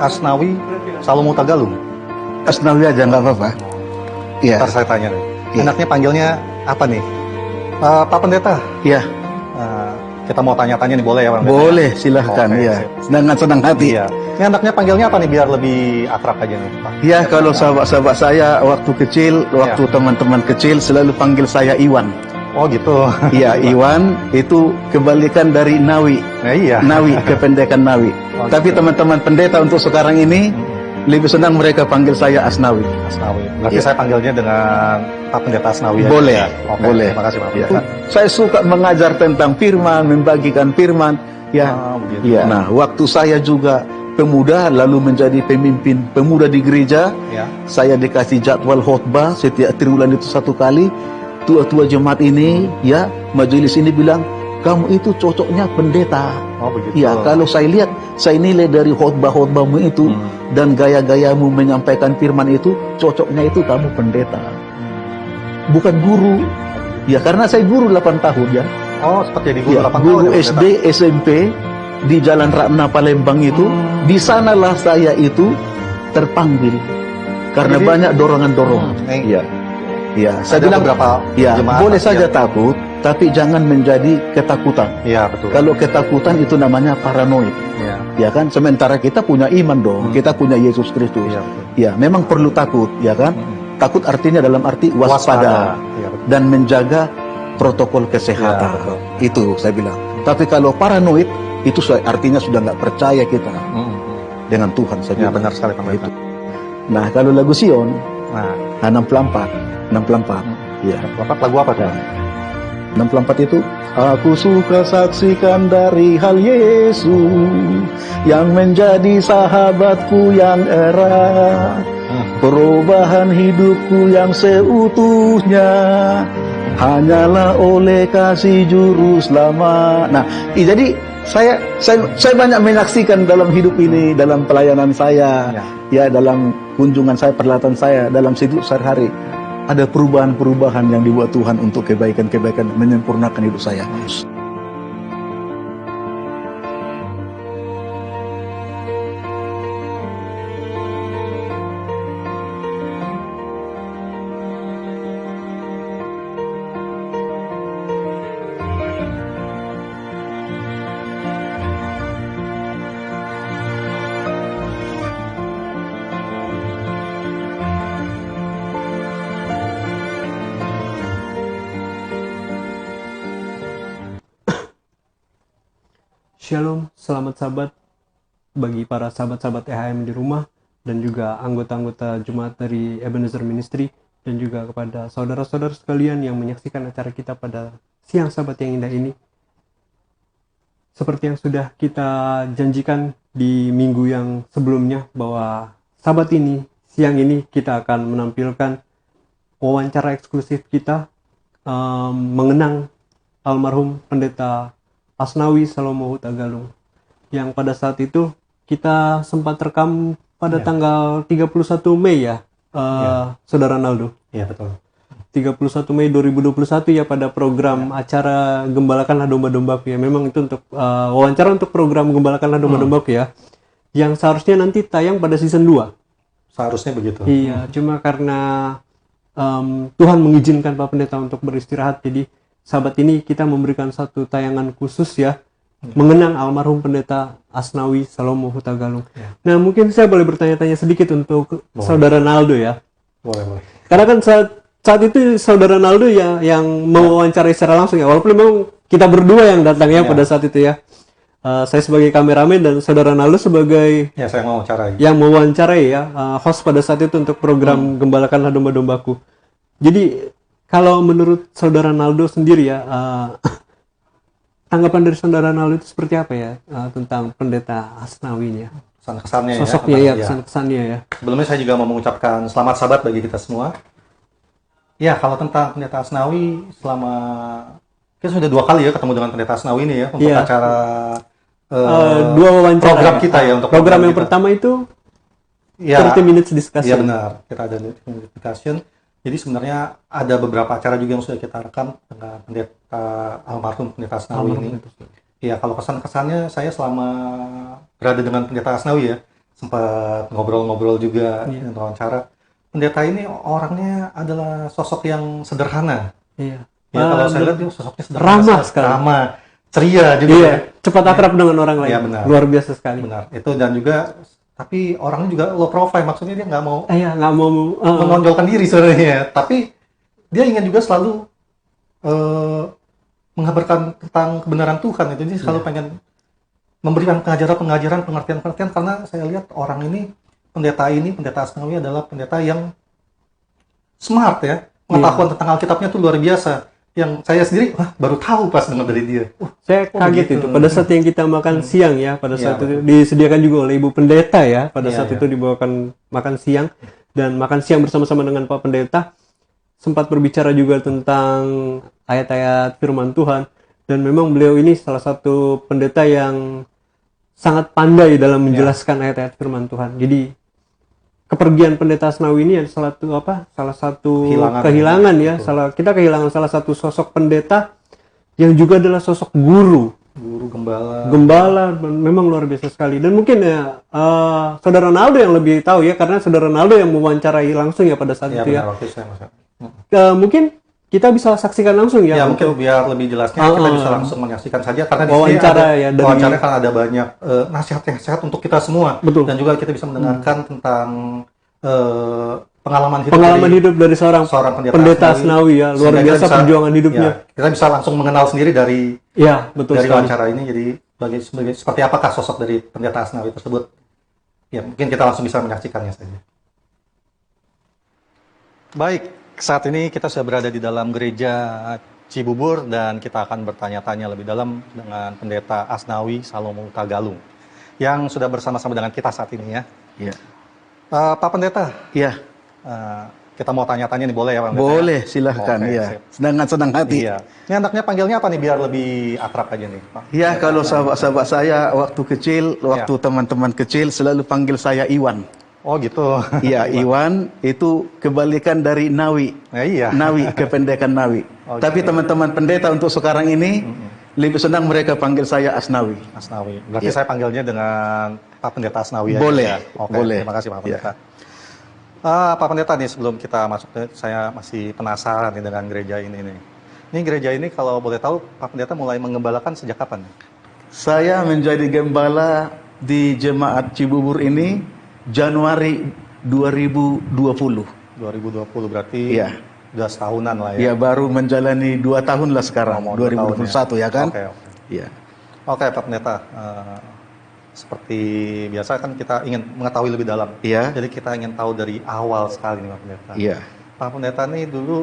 Asnawi Salomo Tagalung. Asnawi aja nggak apa-apa. Iya. Ntar saya tanya nih. Iya. Enaknya panggilnya apa nih? Pak Pendeta. Iya. Kita mau tanya-tanya nih, boleh ya Pak Pendeta? Boleh, silahkan. Oke, Iya. sip. Dengan senang hati. Iya. Ini anaknya panggilnya apa nih biar lebih akrab aja nih Pak? Iya, kalau sahabat-sahabat saya waktu kecil, waktu teman-teman kecil selalu panggil saya Iwan. Oh gitu. Iya, Iwan itu kebalikan dari Nawi. Nah, iya. Nawi, kependekan Nawi. Oh, Tapi gitu. teman-teman pendeta untuk sekarang ini lebih senang mereka panggil saya Asnawi. Asnawi. Berarti Iya. saya panggilnya dengan Pak Pendeta Asnawi ya? Boleh, Oke, boleh. Terima kasih Pak Ya. Pendeta. Saya suka mengajar tentang firman, membagikan firman. Ya, Begitu. ya. Nah, waktu saya juga pemuda lalu menjadi pemimpin pemuda di gereja, Ya. saya dikasih jadwal khotbah setiap triwulan itu 1 kali. Tua-tua jemaat ini, ya, majelis ini bilang, kamu itu cocoknya pendeta. Oh begitu. Ya, kalau saya lihat, saya nilai dari khotbah-khotbahmu itu dan gaya-gayamu menyampaikan firman itu, cocoknya itu kamu pendeta. Bukan guru. Ya, karena saya guru 8 tahun ya. Oh, seperti jadi guru Ya, 8 tahun guru ya, Pendeta? SD, SMP di Jalan Ratna Palembang itu, di sanalah saya itu terpanggil karena Jadi- banyak dorongan-dorongan. Iya. Iya, saya Ada bilang beberapa ya, jemaat boleh pasti saja ya. takut, tapi jangan menjadi ketakutan. Iya, betul. Kalau ketakutan itu namanya paranoid. Iya. Ya kan, sementara kita punya iman dong, kita punya Yesus Kristus. Iya, betul. Ya, memang perlu takut, ya kan? Takut artinya dalam arti waspada Iya, betul. dan menjaga protokol kesehatan. Ya, betul. Itu saya bilang. Tapi kalau paranoid itu artinya sudah nggak percaya kita dengan Tuhan. Saya Ya, bilang. benar sekali Pak Pendeta. Itu. Nah, kalau lagu Sion Nah, 64. Ya. Bapak lagu apa tuh? 64 itu, aku suka saksikan dari hal Yesus yang menjadi sahabatku yang erat, perubahan hidupku yang seutuhnya hanyalah oleh kasih juru selamat. Nah, jadi saya banyak menyaksikan dalam hidup ini, dalam pelayanan saya, ya dalam kunjungan saya, perlihatan saya, dalam hidup sehari-hari. Ada perubahan-perubahan yang dibuat Tuhan untuk kebaikan-kebaikan, menyempurnakan hidup saya. Shalom, selamat sahabat bagi para sahabat-sahabat EHM di rumah dan juga anggota-anggota Jemaat dari Ebenezer Ministry dan juga kepada saudara-saudara sekalian yang menyaksikan acara kita pada siang sahabat yang indah ini. Seperti yang sudah kita janjikan di minggu yang sebelumnya bahwa sahabat ini, siang ini kita akan menampilkan wawancara eksklusif kita mengenang almarhum Pendeta Asnawi Salomo Tagalung yang pada saat itu kita sempat rekam pada tanggal 31 Mei ya, Saudara Naldo. Iya, betul. 31 Mei 2021 ya, pada program acara Gembalakanlah Domba-Dombaku ya. Memang itu untuk wawancara untuk program Gembalakanlah Domba-Dombaku ya, yang seharusnya nanti tayang pada season 2. Seharusnya begitu. Iya, cuma karena Tuhan mengizinkan Pak Pendeta untuk beristirahat, jadi sahabat ini kita memberikan satu tayangan khusus ya, mengenang almarhum Pendeta Asnawi Salomo Tagalung. Nah, mungkin saya boleh bertanya-tanya sedikit untuk Saudara Naldo ya. Boleh. Karena kan saat itu Saudara Naldo ya yang mewawancarai secara langsung ya, walaupun memang kita berdua yang datang ya pada saat itu ya. Saya sebagai kameramen dan Saudara Naldo sebagai Ya, saya mau wawancara. yang mewawancarai ya, host pada saat itu untuk program Gembalakanlah Domba-Dombaku. Jadi kalau menurut Saudara Naldo sendiri ya, tanggapan dari Saudara Naldo itu seperti apa ya tentang Pendeta Asnawi ini ya? Kesan-kesannya Sosoknya ya. ya, kesan-kesannya ya. Sebelumnya saya juga mau mengucapkan selamat sahabat bagi kita semua. Ya, kalau tentang Pendeta Asnawi, kita sudah 2 kali ya ketemu dengan Pendeta Asnawi ini ya, untuk Iya. acara 2 wawancara. program kita ya, untuk program yang kita. pertama itu Ya, 30 minutes discussion. iya benar, kita ada discussion. Jadi sebenarnya ada beberapa acara juga yang sudah kita rekam dengan Pendeta almarhum Pendeta Asnawi ini. Iya, kalau kesan-kesannya saya selama berada dengan Pendeta Asnawi ya, sempat ngobrol-ngobrol juga Iya. dengan wawancara. Pendeta ini orangnya adalah sosok yang sederhana. Iya. Ya kalau saya lihat dia sosoknya sederhana, ramah sekali. ramah, ceria juga. Iya, ya. cepat akrab dengan orang lain. Iya, benar. Luar biasa sekali. Benar. Itu dan juga tapi orangnya juga low profile, maksudnya dia nggak mau Iya, nggak mau menonjolkan diri sebenarnya, tapi dia ingin juga selalu mengabarkan tentang kebenaran Tuhan. Itu dia selalu pengen memberikan pengajaran, pengertian, karena saya lihat orang ini, pendeta Asnawi adalah pendeta yang smart ya, pengetahuan tentang Alkitabnya tuh luar biasa. Yang saya sendiri baru tahu pas dengar dari dia. saya kaget begitu. itu pada saat yang kita makan siang ya, pada Iya, saat itu disediakan juga oleh Ibu Pendeta ya, pada Iya, saat iya. itu dibawakan makan siang dan makan siang bersama-sama dengan Pak Pendeta, sempat berbicara juga tentang ayat-ayat firman Tuhan, dan memang beliau ini salah satu pendeta yang sangat pandai dalam menjelaskan ayat-ayat firman Tuhan. Jadi kepergian Pendeta Asnawi ini adalah salah satu kehilangan ya. Kita kehilangan salah satu sosok pendeta yang juga adalah sosok guru gembala, memang luar biasa sekali. Dan mungkin ya Saudara Ronaldo yang lebih tahu ya, karena Saudara Ronaldo yang mewawancarai langsung ya pada saat Ya, itu ya. benar, waktu saya masuk. Mungkin kita bisa saksikan langsung ya. Ya, mungkin biar lebih jelasnya kita bisa langsung menyaksikan saja, karena di sini Wawancara ada ya, dari- wawancara kan ada banyak nasihat-nasihat untuk kita semua. Betul. Dan juga kita bisa mendengarkan tentang pengalaman hidup dari seorang pendeta Asnawi ya, luar Sehingga kita biasa bisa- perjuangan hidupnya. ya, kita bisa langsung mengenal sendiri dari Ya, betul sekali. wawancara ini. Jadi seperti apakah sosok dari pendeta Asnawi tersebut? Ya, mungkin kita langsung bisa menyaksikannya saja. Baik, saat ini kita sudah berada di dalam gereja Cibubur dan kita akan bertanya-tanya lebih dalam dengan pendeta Asnawi Salomo Tagalung yang sudah bersama-sama dengan kita saat ini ya. Iya. Pak Pendeta, Iya, kita mau tanya-tanya nih, boleh ya Pak Pendeta? boleh, silahkan. Oke, Iya, sip. dengan senang hati. Iya. Ini anaknya panggilnya apa nih biar lebih akrab aja nih, Pak? Ya, kalau sahabat-sahabat saya waktu kecil, waktu teman-teman kecil selalu panggil saya Iwan. Oh gitu. Iya, Iwan itu kebalikan dari Nawi. Ya, iya. Nawi, kependekan Nawi. Oke. Tapi teman-teman pendeta untuk sekarang ini lebih senang mereka panggil saya Asnawi. Asnawi. Berarti Iya. saya panggilnya dengan Pak Pendeta Asnawi aja. Boleh, Ya? Oke, boleh. terima kasih Pak Iya. Pendeta. Pak Pendeta nih, sebelum kita masuk, saya masih penasaran nih dengan gereja ini nih. Ini gereja ini kalau boleh tahu Pak Pendeta mulai mengembalakan sejak kapan? Saya menjadi gembala di jemaat Cibubur ini Januari 2020. 2020 berarti Iya. udah setahunan lah ya. Ya, baru menjalani 2 tahun lah sekarang, Oh, mau 2 tahun 2021 ya kan? Oke. Iya. Oke Pak Pendeta, seperti biasa kan kita ingin mengetahui lebih dalam. Iya. Jadi kita ingin tahu dari awal sekali nih Pak Pendeta. Iya. Pak Pendeta nih dulu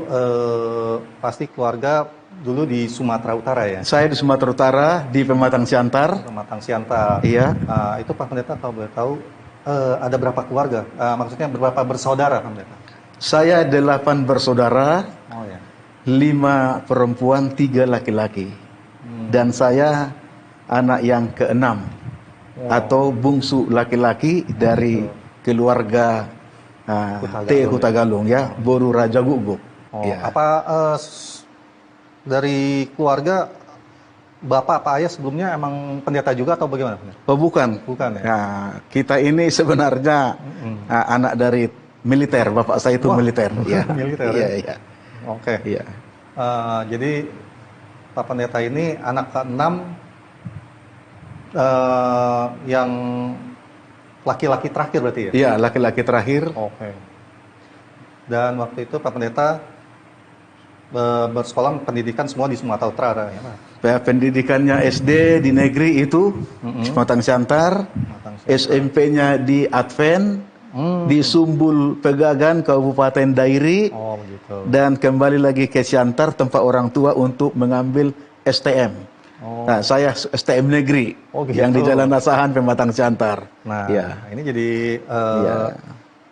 pasti keluarga dulu di Sumatera Utara ya? Saya di Sumatera Utara, di Pematang Siantar. Pematang Siantar. Iya. Itu Pak Pendeta kalau boleh tahu ada berapa keluarga? Maksudnya berapa bersaudara Pak Pendeta? Saya 8 bersaudara, Oh ya. 5 perempuan, 3 laki-laki. Dan saya anak yang ke-6 atau bungsu laki-laki dari keluarga T. Hutagalung ya, Boru Raja Guguk. Oh, Ya. apa dari keluarga bapak apa ayah sebelumnya emang pendeta juga atau bagaimana? Oh bukan. Bukan ya? Nah, kita ini sebenarnya anak dari militer. Bapak saya itu Wah, militer. Ya. militer ya? Iya, iya. Oke. Iya. Jadi Pak Pendeta ini anak ke-6 yang laki-laki terakhir berarti ya? Iya, laki-laki terakhir. Oke. Dan waktu itu Pak Pendeta bersekolah pendidikan semua di Sumatera Utara ya Pak? Pendidikannya SD di negeri itu Pematang Siantar, SMP-nya di Advent, di Sumbul Pegagan, Kabupaten Dairi, Oh begitu. dan kembali lagi ke Siantar tempat orang tua untuk mengambil STM. Oh. Nah, saya STM negeri Oh, gitu. yang di Jalan Asahan Pematang Siantar. Nah, Ya. ini jadi Ya.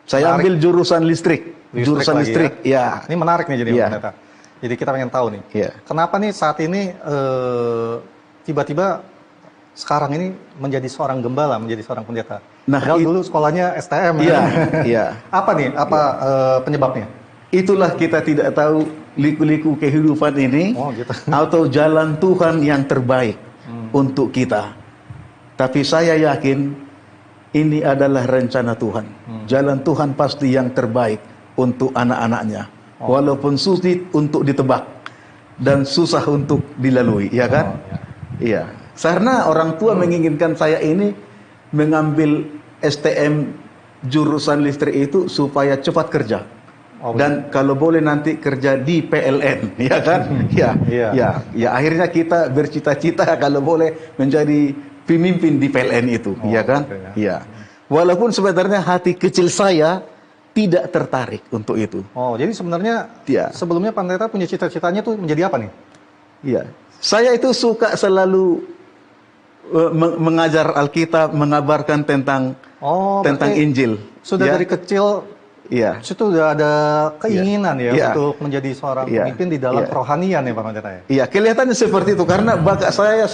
Saya menarik. ambil jurusan listrik. Jurusan lagi listrik, ya. ya. Ini menarik nih jadi Iya. Pak Pendeta. Jadi kita pengen tahu nih, Iya. kenapa nih saat ini tiba-tiba sekarang ini menjadi seorang gembala, menjadi seorang pendeta. Nah, Padahal dulu sekolahnya STM. Iya, ya. iya. Apa nih? Apa penyebabnya? Itulah kita tidak tahu liku-liku kehidupan ini Oh gitu. atau jalan Tuhan yang terbaik untuk kita. Tapi saya yakin ini adalah rencana Tuhan. Jalan Tuhan pasti yang terbaik untuk anak-anaknya. Walaupun sulit untuk ditebak dan susah untuk dilalui, ya kan? Iya. Karena orang tua menginginkan saya ini mengambil STM jurusan listrik itu supaya cepat kerja. Dan kalau boleh nanti kerja di PLN, ya kan? Ya, akhirnya kita bercita-cita kalau boleh menjadi pemimpin di PLN itu, ya kan? Ya. Walaupun sebenarnya hati kecil saya tidak tertarik untuk itu. Oh, jadi sebenarnya sebelumnya Pendeta punya cita-citanya tuh menjadi apa nih? Iya. Saya itu suka selalu mengajar Alkitab, mengabarkan tentang Injil. Sudah dari kecil situ udah ada keinginan untuk menjadi seorang pemimpin di dalam kerohanian ya Pak Pendeta ya? Iya, kelihatannya seperti itu karena bakat saya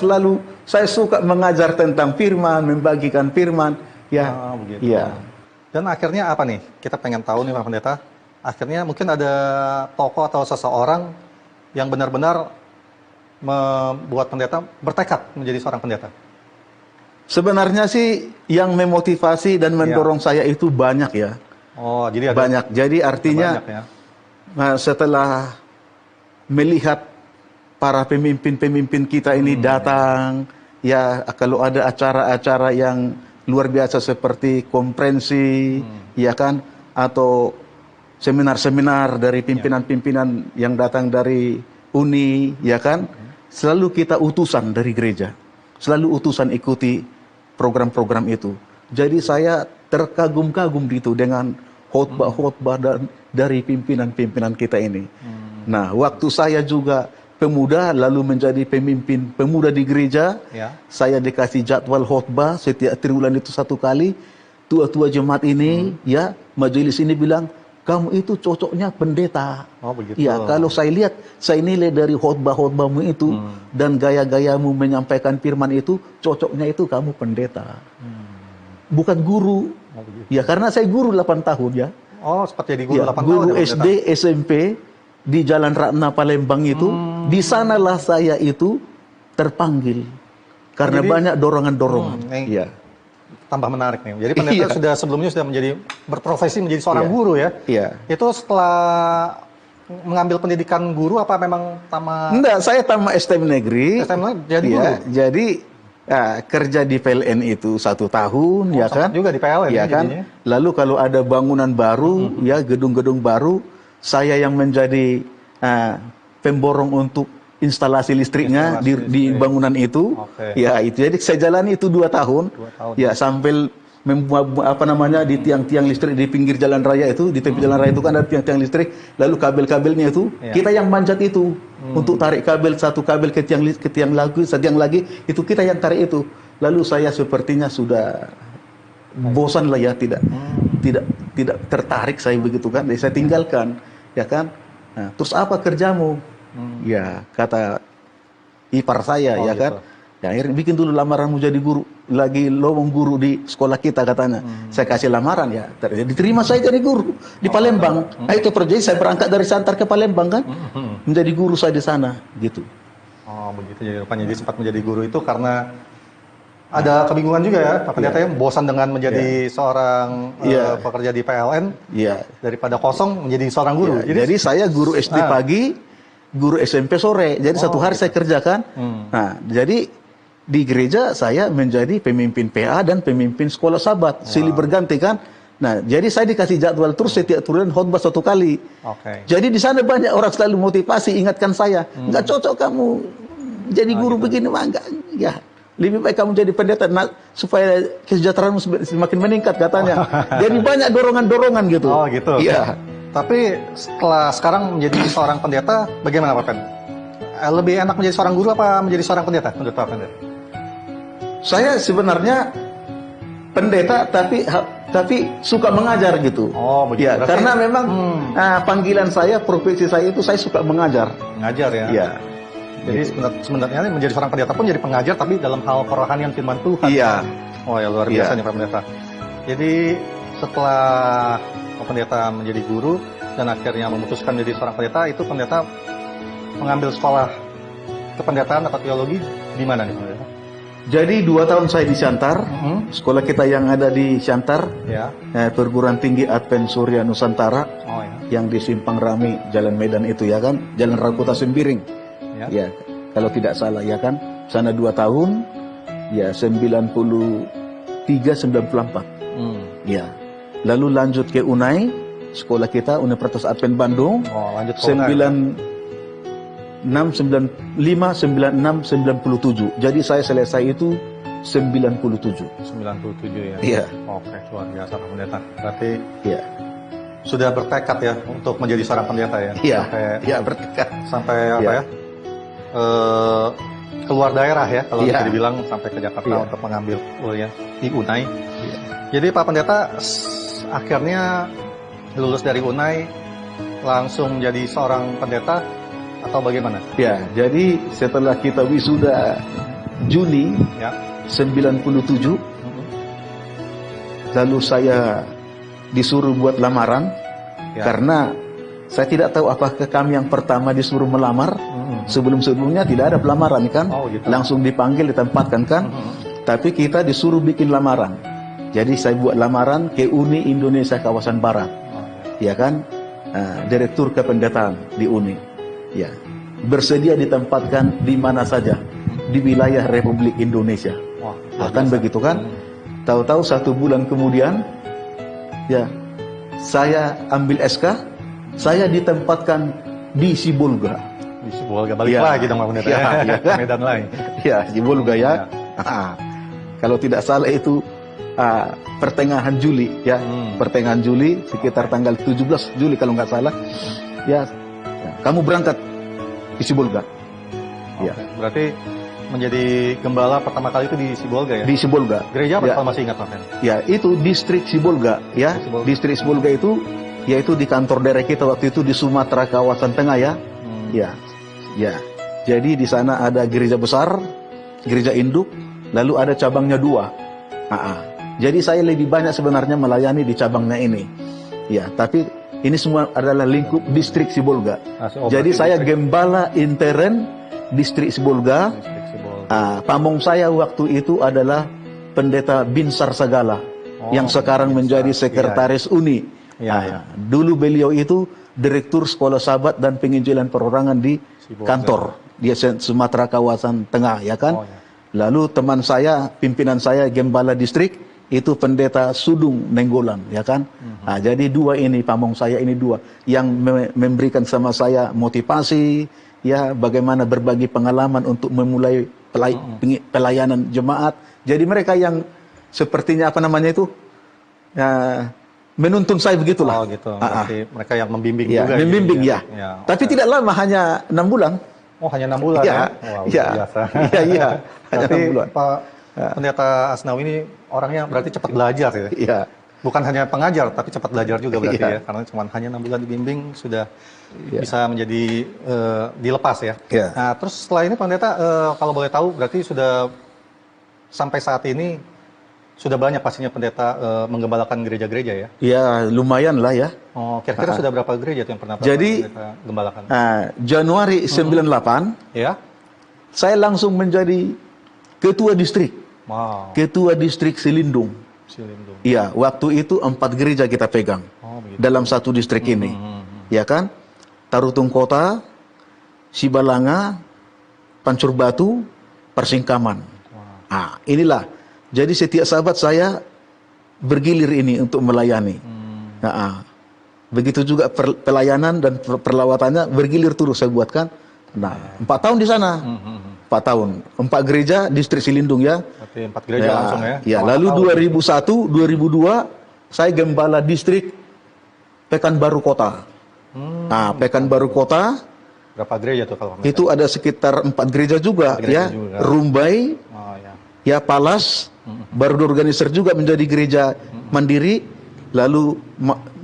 suka mengajar tentang firman, membagikan firman. Begitu. Iya. Dan akhirnya apa nih? Kita pengen tahu nih Pak Pendeta. Akhirnya mungkin ada tokoh atau seseorang yang benar-benar membuat pendeta bertekad menjadi seorang pendeta. Sebenarnya sih yang memotivasi dan mendorong saya itu banyak ya. Oh, jadi ada banyak. Jadi artinya setelah melihat para pemimpin-pemimpin kita ini datang, ya kalau ada acara-acara yang luar biasa seperti konferensi, ya kan, atau seminar-seminar dari pimpinan-pimpinan yang datang dari Uni, ya kan, selalu kita utusan dari gereja, selalu utusan ikuti program-program itu. Jadi saya terkagum-kagum gitu dengan khotbah-khotbah dari pimpinan-pimpinan kita ini. Nah, waktu saya juga pemuda lalu menjadi pemimpin pemuda di gereja, saya dikasih jadwal khotbah setiap triwulan itu 1 kali. Tua-tua jemaat ini, majelis ini bilang, kamu itu cocoknya pendeta. Oh, begitu. Ya, kalau saya lihat, saya nilai dari khotbah-khotbahmu itu dan gaya-gayamu menyampaikan firman itu, cocoknya itu kamu pendeta. Bukan guru. Ya, karena saya guru 8 tahun ya. Oh, seperti jadi guru 8 tahun. Guru SD, SMP di Jalan Ratna Palembang itu, di sanalah saya itu terpanggil karena banyak dorongan-dorongan. Iya. Tambah menarik nih. Jadi pendeta sebelumnya sudah berprofesi menjadi seorang guru ya. Iya. Itu setelah mengambil pendidikan guru apa memang tamat? Enggak, saya tamat STM negeri. STM jadi guru. Jadi kerja di PLN itu 1 tahun, ya kan? Juga di PLN ya kan? Lalu kalau ada bangunan baru, ya gedung-gedung baru, saya yang menjadi pemborong untuk instalasi listriknya di bangunan itu. Ya, itu jadi saya jalani itu 2 tahun. Ya, sambil di tiang-tiang listrik di pinggir jalan raya itu, di tepi jalan raya itu kan ada tiang-tiang listrik, lalu kabel-kabelnya itu kita yang manjat itu untuk tarik kabel, satu kabel ke tiang lagi itu kita yang tarik itu. Lalu saya sepertinya sudah bosan lah ya, tidak tertarik saya begitu kan, jadi saya tinggalkan, ya kan. Nah, terus apa kerjamu? Ya, kata ipar saya, ya kan. Ya, akhirnya bikin dulu lamaranmu jadi guru, lagi lowong guru di sekolah kita katanya. Saya kasih lamaran ya, diterima saya jadi guru di Palembang. Itu pergi saya berangkat dari Santar ke Palembang kan, menjadi guru saya di sana, gitu. Oh begitu, jadi rupanya jadi sempat menjadi guru itu karena ada kebingungan juga ya, Pak Pendeta ya, bosan dengan menjadi seorang pekerja di PLN, daripada kosong menjadi seorang guru. Jadi saya guru SD pagi, guru SMP sore. Jadi satu hari saya kerjakan. Nah, jadi di gereja saya menjadi pemimpin PA dan pemimpin sekolah sahabat, silih berganti kan. Nah, jadi saya dikasih jadwal terus setiap turun khotbah 1 kali. Jadi di sana banyak orang selalu motivasi, ingatkan saya, nggak cocok kamu jadi guru begini mah, enggak. Ya, lebih baik kamu jadi pendeta supaya kesejahteraanmu semakin meningkat katanya. Jadi banyak dorongan-dorongan gitu. Oh gitu. Iya. Tapi setelah sekarang menjadi seorang pendeta, bagaimana Pak Pen? Lebih enak menjadi seorang guru apa menjadi seorang pendeta menurut Pak Pendeta? Saya sebenarnya pendeta tapi suka mengajar gitu. Oh begitu. Ya, karena memang panggilan saya, profesi saya itu saya suka mengajar. Mengajar ya. Iya. Jadi sebenarnya menjadi seorang pendeta pun jadi pengajar tapi dalam hal kerohanian firman Tuhan. Iya. Oh ya luar biasa nih Pak Pendeta. Jadi setelah Pak Pendeta menjadi guru dan akhirnya memutuskan menjadi seorang pendeta, itu pendeta mengambil sekolah kependetaan atau teologi di mana nih Pendeta? Jadi 2 tahun saya di Siantar, sekolah kita yang ada di Siantar, Ya. perguruan tinggi Advent Surya Nusantara, Oh ya. yang di Simpang Rami, Jalan Medan itu ya kan, Jalan Rakuta Sembiring, Ya. ya kalau tidak salah ya kan, sana 2 tahun, ya 93-94, ya. Lalu lanjut ke UNAI, sekolah kita Universitas Advent Bandung, Oh, lanjut ke UNAI. 96, 97. Jadi saya selesai itu 97. 97 ya. Iya. Oke, luar biasa Pak Pendeta. Berarti Iya. sudah bertekad ya untuk menjadi seorang pendeta ya. Iya. Sampai Iya, bertekad. sampai apa Iya. ya? Keluar daerah ya kalau Iya. bisa dibilang sampai ke Jakarta Iya. untuk mengambil kuliah di UNAI. Jadi Pak Pendeta akhirnya lulus dari UNAI langsung jadi seorang pendeta atau bagaimana? Ya, jadi setelah kita wisuda Juni Ya. 97, lalu saya disuruh buat lamaran, Ya. karena saya tidak tahu apakah kami yang pertama disuruh melamar. Sebelum-sebelumnya tidak ada pelamaran kan, Oh, gitu. langsung dipanggil, ditempatkan kan. Tapi kita disuruh bikin lamaran. Jadi saya buat lamaran ke Uni Indonesia Kawasan Barat, Oh, ya. ya kan, Direktur Kependetaan di Uni, ya, bersedia ditempatkan di mana saja di wilayah Republik Indonesia. Wah, Akan begitu kan? Tahu-tahu 1 bulan kemudian, ya, saya ambil SK, saya ditempatkan di Sibolga. Di Sibolga balik Ya. lagi dong Pak Pendeta. Ya, ya kan? Medan lain. Ya, Sibolga ya. Ya. Kalau tidak salah itu pertengahan Juli, ya, pertengahan Juli, sekitar tanggal 17 Juli kalau nggak salah. Ya, kamu berangkat di Sibolga. Ya, Oke. Berarti menjadi gembala pertama kali itu di Sibolga ya? di Sibolga. Gereja apa Ya. kalau masih ingat Pak Pendeta? Ya, itu distrik Sibolga, ya. Sibolga. Distrik Sibolga itu yaitu di kantor daerah kita waktu itu di Sumatera kawasan tengah ya. Ya. Ya. Jadi di sana ada gereja besar, gereja induk, lalu ada cabangnya 2. Jadi saya lebih banyak sebenarnya melayani di cabangnya ini. Ya, tapi ini semua adalah lingkup distrik Sibolga. Jadi berarti saya distrik- gembala intern distrik Sibolga. Distrik Sibolga. Pamong saya waktu itu adalah Pendeta Binsar Sagala, yang sekarang menjadi sekretaris Uni. Iya. Dulu beliau itu Direktur Sekolah Sahabat dan Penginjilan Perorangan di Sibolga. kantor di Sumatera kawasan tengah, ya kan? Oh, ya. Lalu teman saya, pimpinan saya Gembala Distrik itu Pendeta Sudung Nenggolan, ya kan? Jadi 2 ini pamong saya ini 2 yang memberikan sama saya motivasi, ya, bagaimana berbagi pengalaman untuk memulai pelayanan jemaat. Jadi mereka yang sepertinya apa namanya itu, menuntun saya begitulah. Oh gitu. Berarti mereka yang membimbing Ya, juga. membimbing gitu ya. Ya, Tapi oke. tidak lama, hanya 6 bulan. Oh hanya 6 bulan Iya, ya? Wow, iya. luar biasa. Iya, iya. Hanya Berarti 6 bulan. Pak Pendeta Asnawi ini orangnya berarti cepat belajar ya? Iya. Bukan hanya pengajar, tapi cepat belajar juga berarti Iya. ya? Karena cuma hanya 6 bulan dibimbing sudah Iya. bisa menjadi dilepas ya? Iya. Nah terus setelah ini Pak Pendeta, kalau boleh tahu berarti sudah sampai saat ini sudah banyak pastinya pendeta menggembalakan gereja-gereja ya? Ya, lumayan lah ya. Oh, kira-kira sudah berapa gereja tuh yang pernah Jadi, pendeta gembalakan? Januari 98, Ya? saya langsung menjadi ketua distrik. Wow, Ketua distrik Silindung. Silindung. Iya, waktu itu 4 gereja kita pegang Oh, begitu. dalam satu distrik ini. Ya kan? Tarutung Kota, Sibalanga, Pancur Batu, Persingkaman. Inilah. Jadi setiap sahabat saya bergilir ini untuk melayani. Begitu juga pelayanan dan perlawatannya bergilir terus saya buatkan. Nah, 4 tahun di sana. 4 tahun. 4 gereja distrik Silindung ya. Berarti 4 gereja langsung ya? Ya, Selama lalu tahun. 2001, 2002 saya gembala distrik Pekanbaru Kota. Pekanbaru Kota Berapa gereja tuh kalau itu ada sekitar 4 gereja juga 4 gereja ya. juga. Rumbai, Oh ya. ya Palas, baru diorganisir juga menjadi gereja mandiri, lalu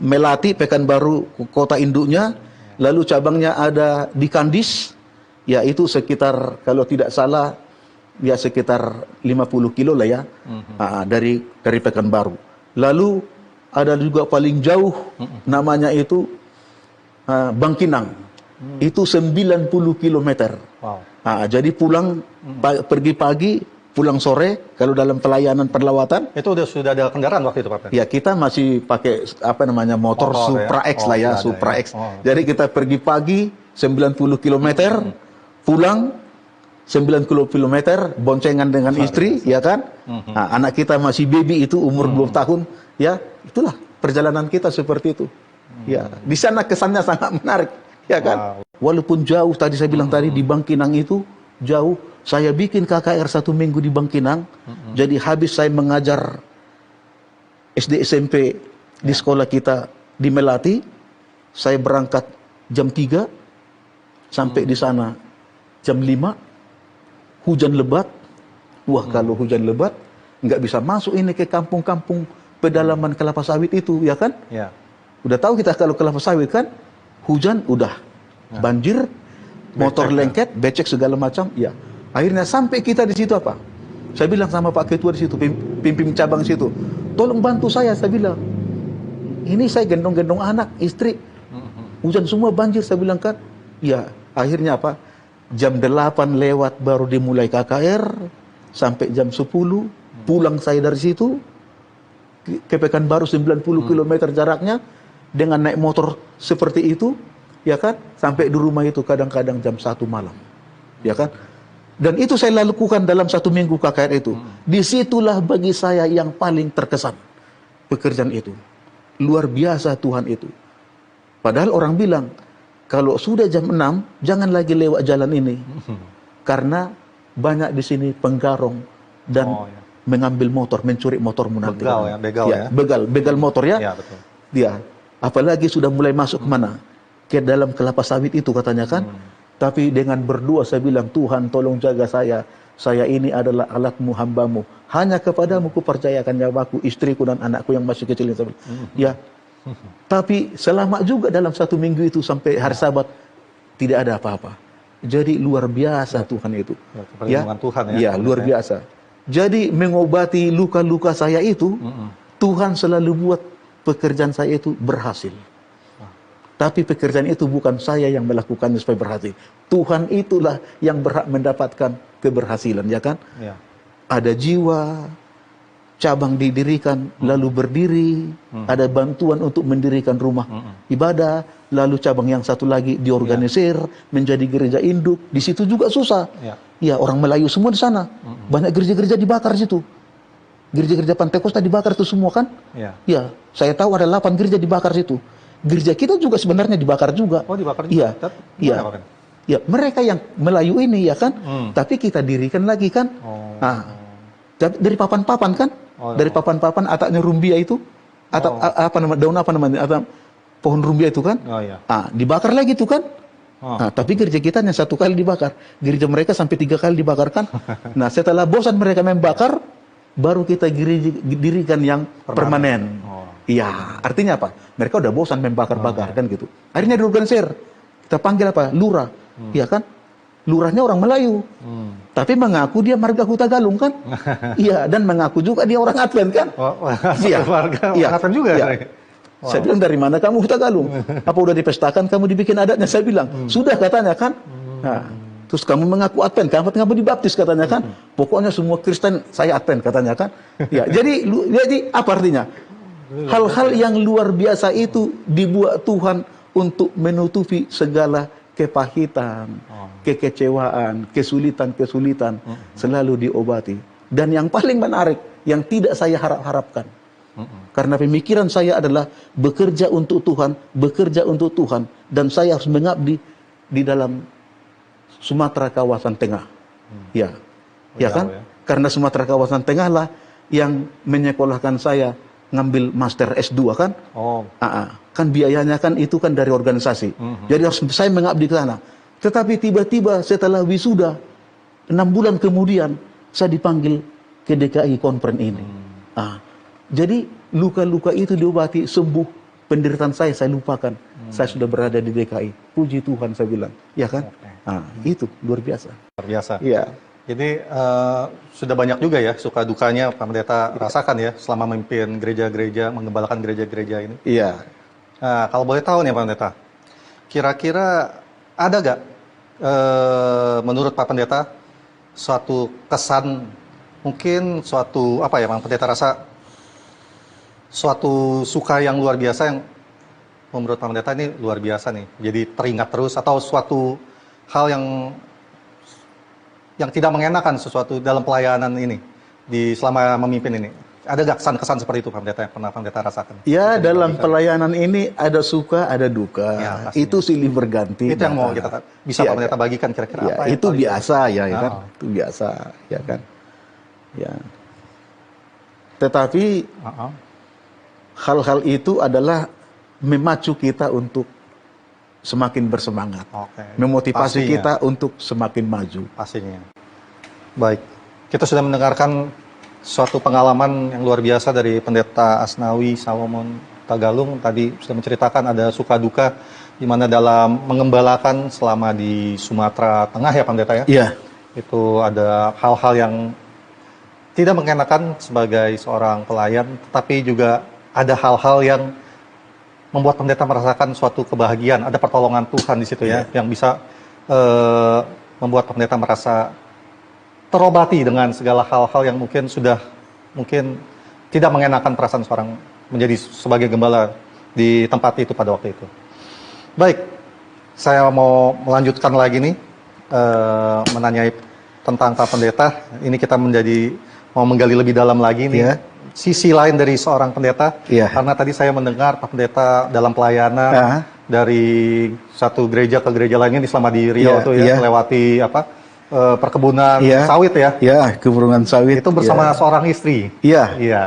Melati Pekanbaru kota induknya, lalu cabangnya ada di Kandis, ya itu sekitar kalau tidak salah ya sekitar 50 kilo lah ya dari Pekanbaru. Lalu ada juga paling jauh namanya itu Bangkinang, itu 90 kilometer. Wow. Jadi pulang pergi pagi, pulang sore kalau dalam pelayanan perlawatan. Itu sudah ada kendaraan waktu itu Pak Pendeta? Ya kita masih pakai motor Supra ya? X lah ya, ada Supra ya. X. Jadi kita pergi pagi 90 km, pulang 90 km, boncengan dengan istri, ya kan? Nah, anak kita masih baby itu umur 2 tahun, ya itulah perjalanan kita seperti itu. Ya, di sana kesannya sangat menarik, ya kan? Walaupun jauh, tadi saya bilang tadi di Bangkinang itu jauh. Saya bikin KKR 1 minggu di Bangkinang. Jadi habis saya mengajar SD SMP di sekolah kita di Melati, saya berangkat jam 3 sampai di sana jam 5. Hujan lebat. Wah, kalau hujan lebat nggak bisa masuk ini ke kampung-kampung pedalaman kelapa sawit itu, ya kan? Ya. Udah tahu kita kalau kelapa sawit kan hujan udah banjir, motor lengket, becek segala macam, ya. Akhirnya sampai kita di situ apa? Saya bilang sama Pak Ketua di situ, pimpin cabang situ, tolong bantu saya bilang. Ini saya gendong-gendong anak, istri. Hujan semua banjir, saya bilang kan. Ya, akhirnya apa? Jam 8 lewat baru dimulai KKR sampai jam 10. Pulang saya dari situ ke Pekanbaru 90 km jaraknya dengan naik motor seperti itu, ya kan? Sampai di rumah itu kadang-kadang jam 1 malam. Ya kan? Dan itu saya lakukan dalam 1 minggu KKR itu. Disitulah bagi saya yang paling terkesan pekerjaan itu. Luar biasa Tuhan itu. Padahal orang bilang, kalau sudah jam 6, jangan lagi lewat jalan ini. Karena banyak di sini penggarong dan mengambil motor, mencuri motormu nanti. Begal ya. Begal motor ya. Ya, betul. Dia, apalagi sudah mulai masuk kemana? Ke dalam kelapa sawit itu katanya kan. Tapi dengan berdoa saya bilang, Tuhan tolong jaga saya. Saya ini adalah alatmu, hambamu. Hanya kepadamu kupercayakan nyawaku, istriku dan anakku yang masih kecil. Ya. Tapi selama juga dalam 1 minggu itu sampai hari Sabat tidak ada apa-apa. Jadi luar biasa Tuhan itu. Ya, Tuhan ya, luar biasa. Jadi mengobati luka-luka saya itu, Tuhan selalu buat pekerjaan saya itu berhasil. Tapi pekerjaan itu bukan saya yang melakukannya supaya berhasil. Tuhan itulah yang berhak mendapatkan keberhasilan, ya kan? Ya. Ada jiwa, cabang didirikan, lalu berdiri. Ada bantuan untuk mendirikan rumah ibadah. Lalu cabang yang satu lagi diorganisir, menjadi gereja induk. Di situ juga susah. Ya, orang Melayu semua di sana. Banyak gereja-gereja dibakar situ. Gereja-gereja Pantekosta dibakar itu semua kan? Ya, saya tahu ada 8 gereja dibakar situ. Gereja kita juga sebenarnya dibakar juga. Oh, dibakar juga? Iya. Ya, mereka yang Melayu ini ya kan, tapi kita dirikan lagi kan. Nah, dari papan-papan kan, dari papan-papan atapnya rumbia itu, atap daun apa namanya, atap pohon rumbia itu kan. Dibakar lagi tuh kan. Nah, tapi gereja kita hanya 1 kali dibakar, gereja mereka sampai 3 kali dibakar kan. Nah, setelah bosan mereka membakar, baru kita dirikan yang permanen. Iya, artinya apa? Mereka udah bosan membakar-bakar kan gitu. Akhirnya diorganisir. Kita panggil apa? Lurah. Iya kan? Lurahnya orang Melayu. Tapi mengaku dia marga Huta Galung kan? Iya, dan mengaku juga dia orang Advent kan? Iya. Orang Advent juga. Iya. Saya bilang, dari mana kamu Huta Galung? Apa udah dipestakan kamu dibikin adatnya? Saya bilang, sudah katanya kan? Nah, terus kamu mengaku Advent, kamu dibaptis katanya kan? Pokoknya semua Kristen saya Advent katanya kan? Ya, jadi apa artinya? Hal-hal yang luar biasa itu dibuat Tuhan untuk menutupi segala kepahitan, kekecewaan, kesulitan-kesulitan, selalu diobati. Dan yang paling menarik, yang tidak saya harap-harapkan, karena pemikiran saya adalah bekerja untuk Tuhan, dan saya harus mengabdi di dalam Sumatera kawasan tengah. Ya kan? Karena Sumatera kawasan tengah lah yang menyekolahkan saya ngambil master S2 kan? Kan biayanya kan itu kan dari organisasi. Jadi harus saya mengabdi ke sana. Tetapi tiba-tiba setelah wisuda 6 bulan kemudian saya dipanggil ke DKI Konpren ini. Jadi luka-luka itu diobati, sembuh. Penderitaan saya lupakan. Saya sudah berada di DKI. Puji Tuhan saya bilang. Ya kan? Itu luar biasa. Luar biasa. Iya. Ini sudah banyak juga ya suka dukanya Pak Pendeta rasakan ya selama memimpin gereja-gereja, mengembalakan gereja-gereja ini. Iya. Nah, kalau boleh tahu nih Pak Pendeta, kira-kira ada gak menurut Pak Pendeta suatu kesan mungkin suatu apa ya, Bang Pendeta rasa suatu suka yang luar biasa yang menurut Pak Pendeta ini luar biasa nih. Jadi teringat terus atau suatu hal yang tidak mengenakan sesuatu dalam pelayanan ini di selama memimpin ini. Ada gak kesan-kesan seperti itu Pak Pendeta yang pernah Pak Pendeta rasakan? Ya, dalam pelayanan ini ada suka, ada duka. Ya, pastinya. Itu silih berganti. Itu yang mau kita bisa Ya, Pak Pendeta bagikan kira-kira ya, apa yang itu paling- biasa ya, ya kan? Oh. Itu biasa, ya kan? Ya. Tetapi Uh-uh. hal-hal itu adalah memacu kita untuk semakin bersemangat, Oke. memotivasi Pastinya. kita untuk semakin maju. Pastinya. Baik, kita sudah mendengarkan suatu pengalaman yang luar biasa dari Pendeta Asnawi Salomon Tagalung. Tadi sudah menceritakan ada suka duka di mana dalam mengembalakan selama di Sumatera Tengah ya Pendeta ya. Iya, Itu ada hal-hal yang tidak mengenakan sebagai seorang pelayan, tetapi juga ada hal-hal yang membuat pendeta merasakan suatu kebahagiaan, ada pertolongan Tuhan di situ ya, yang bisa membuat pendeta merasa terobati dengan segala hal-hal yang mungkin tidak mengenakan perasaan seorang menjadi sebagai gembala di tempat itu pada waktu itu. Baik, saya mau melanjutkan lagi nih menanyai tentang Pak Pendeta. Ini kita mau menggali lebih dalam lagi nih. Iya. Sisi lain dari seorang pendeta, Iya. karena tadi saya mendengar Pak Pendeta dalam pelayanan dari satu gereja ke gereja lainnya selama di Riau Iya, tuh ya, iya. melewati perkebunan Iya. sawit ya. ya, keburungan sawit. Itu bersama ya. seorang istri. Iya. Iya.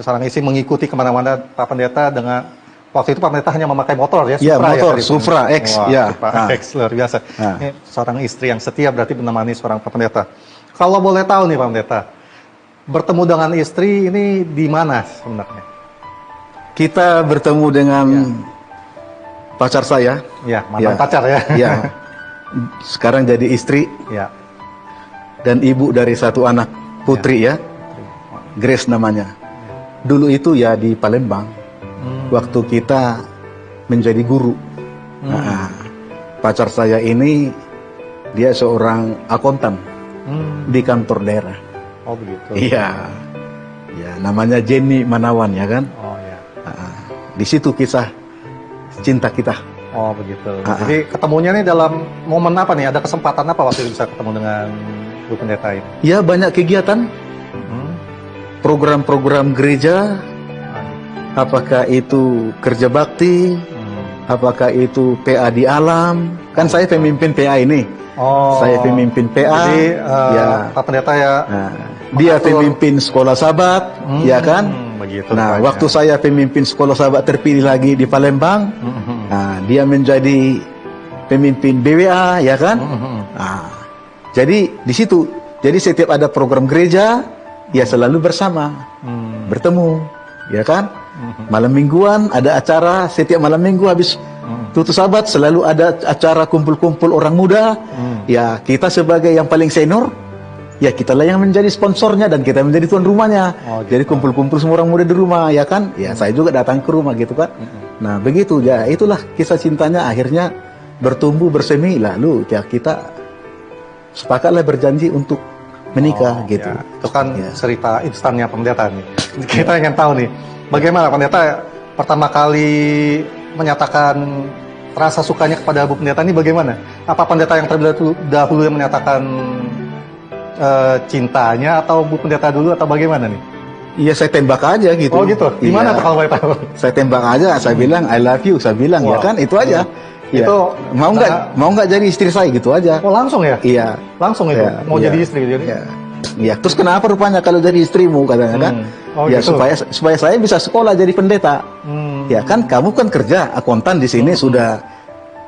Seorang istri mengikuti kemana-mana Pak Pendeta dengan waktu itu Pak Pendeta hanya memakai motor ya, Iya, motor, tadi. Supra X, Wah, ya. Supra X luar biasa. Ah. Ini seorang istri yang setia berarti menemani seorang Pak Pendeta. Kalau boleh tahu nih Pak Pendeta, bertemu dengan istri ini di mana sebenarnya? Kita bertemu dengan pacar saya. Ya, mantan Ya. pacar ya. Ya. Sekarang jadi istri Ya. dan ibu dari satu anak putri ya. Grace namanya. Dulu itu ya di Palembang. Waktu kita menjadi guru. Nah, pacar saya ini dia seorang akuntan di kantor daerah. Oh begitu. Iya. Ya, namanya Jenny Manawan ya kan. Oh ya. Nah, di situ kisah cinta kita. Oh begitu. Jadi ketemunya nih dalam momen apa nih? Ada kesempatan apa waktu itu bisa ketemu dengan Bu Pendeta ini? Ya, banyak kegiatan, program-program gereja, apakah itu kerja bakti, apakah itu PA di alam. Kan saya pemimpin PA ini. Oh. Saya pemimpin PA. Jadi ya. Pak Pendeta ya. Nah, dia pemimpin sekolah sahabat, ya kan? Begitu. Nah, rupanya. waktu saya pemimpin sekolah sahabat terpilih lagi di Palembang, nah, dia menjadi pemimpin BWA, ya kan? Nah, jadi di situ, jadi setiap ada program gereja, ya selalu bersama, bertemu, ya kan? Malam mingguan ada acara, setiap malam minggu habis tutup sahabat selalu ada acara kumpul-kumpul orang muda. Ya, kita sebagai yang paling senior, ya kitalah yang menjadi sponsornya dan kita menjadi tuan rumahnya. Oh, gitu. Jadi kumpul-kumpul semua orang muda di rumah, ya kan? Ya, saya juga datang ke rumah gitu kan. Nah, begitu ya, itulah kisah cintanya akhirnya bertumbuh bersemi, lalu ya kita sepakatlah berjanji untuk menikah gitu. Ya, itu kan Ya. cerita instannya Pendeta nih. Kita ingin tahu nih, bagaimana Pendeta pertama kali menyatakan rasa sukanya kepada Bu Pendeta ini bagaimana? Apa Pendeta yang terlebih dahulu yang menyatakan cintanya atau Bu Pendeta dulu atau bagaimana nih? Iya, saya tembak aja gitu. Oh gitu. Gimana Iya. tuh kalau boleh tahu? Saya tembak aja, saya bilang I love you, saya bilang ya Wow. kan, itu aja. Ya. Itu, mau nggak jadi istri saya gitu aja. Oh langsung ya? Iya. Langsung itu Ya, mau iya. jadi istri jadi. Iya. Iya. Terus kenapa rupanya kalau jadi istrimu katanya kan? Oh, Ya gitu. supaya saya bisa sekolah jadi pendeta. Ya kan kamu kan kerja akuntan di sini sudah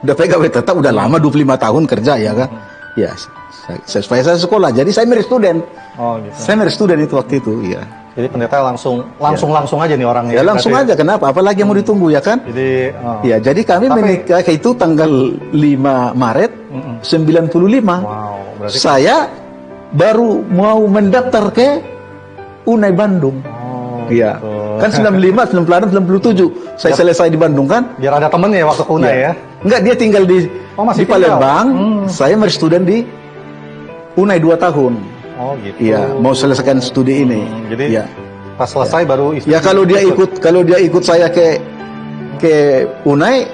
pegawai tetap udah lama 25 tahun kerja ya kan? Ya supaya saya sekolah. Jadi saya married student. Oh gitu. Saya married student itu waktu itu, ya. Jadi Pendeta langsung aja nih orangnya. Ya langsung Berarti- aja, kenapa? Apalagi yang mau ditunggu ya kan? Jadi Ya, jadi kami Tapi- menikah itu tanggal 5 Maret 95. wow, berarti Saya baru mau mendaftar ke UNAI Bandung. oh, Iya. gitu. Kan 95, 96, 97 saya selesai di Bandung kan? Biar ada temennya waktu ke UNAI ya. Enggak, dia tinggal di Oh, masih di Palembang. tinggal. Saya masih student di UNAI 2 tahun. Oh gitu. Iya, mau selesaikan studi ini. Jadi Iya. pas selesai baru istri. Ya kalau dia ikut saya ke Unai,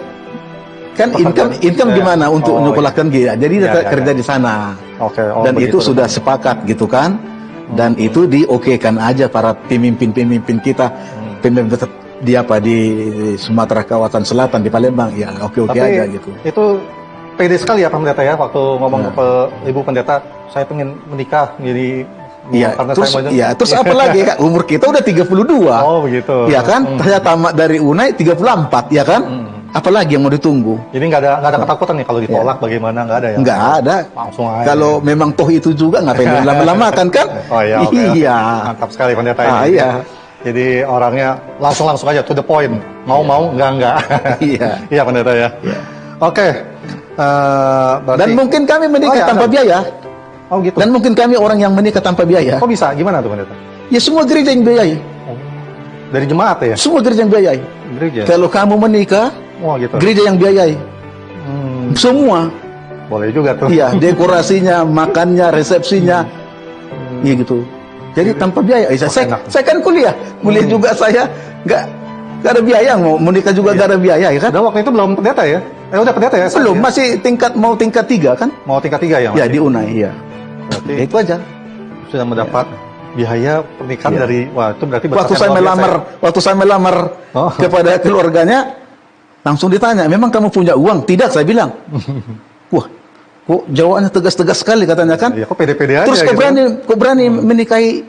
kan income gimana untuk Oh, nyekolahkan dia. Jadi dia Ya. kerja di sana. Oke. Dan itu sudah sepakat gitu kan. Dan itu diokekan aja para pemimpin kita, pemimpin di Sumatera kawasan selatan di Palembang, ya oke Tapi aja gitu. itu pede sekali ya Pak Pendeta ya, waktu ngomong ke Ibu Pendeta, saya pengen menikah jadi Iya, karena terus saya mau terus apa lagi kan umur kita udah 32. Oh begitu. Ya kan? Saya tamat dari Unai 34, ya kan? Apalagi yang mau ditunggu? Jadi nggak ada ketakutan nih kalau ditolak bagaimana, nggak ada ya? Nggak ada. Langsung aja. Kalau memang toh itu juga ngapain lama-lama kan? Oh iya, oke. Iya. Mantap sekali Pendeta ini. Iya. Jadi orangnya langsung aja to the point. Mau enggak. Iya. Iya Pendeta ya. Oke. Berarti Dan mungkin kami menikah iya, tanpa ada. biaya. Oh gitu. Dan mungkin kami orang yang menikah tanpa biaya. Kok bisa? Gimana tuh Pendeta? Ya semua gereja yang biayai. Dari jemaat ya? Semua gereja yang biayai. Gereja. Kalau kamu menikah, Wah gitu. gereja yang biayai. Semua. Boleh juga tuh. Iya, dekorasinya, makannya, resepsinya. Iya gitu. Jadi tanpa biaya. Saya kan kuliah juga saya nggak ada biaya, mau menikah juga nggak ada biaya ya kan? Udah waktu itu belum pendeta ya? Udah pendeta ya? Belum, Ya? masih tingkat 3 kan? Mau tingkat 3 ya? Ya masih? di Unai, ya. Berarti Ya, itu aja. sudah mendapat biaya pernikahan Iya. dari, wah itu berarti Waktu berkah saya luar biasa ya? waktu saya melamar Oh. kepada keluarganya, langsung ditanya, memang kamu punya uang? Tidak, saya bilang. Wah, kok jawabannya tegas-tegas sekali katanya kan? Ya, kok pede-pede aja Terus kok gitu. berani menikahi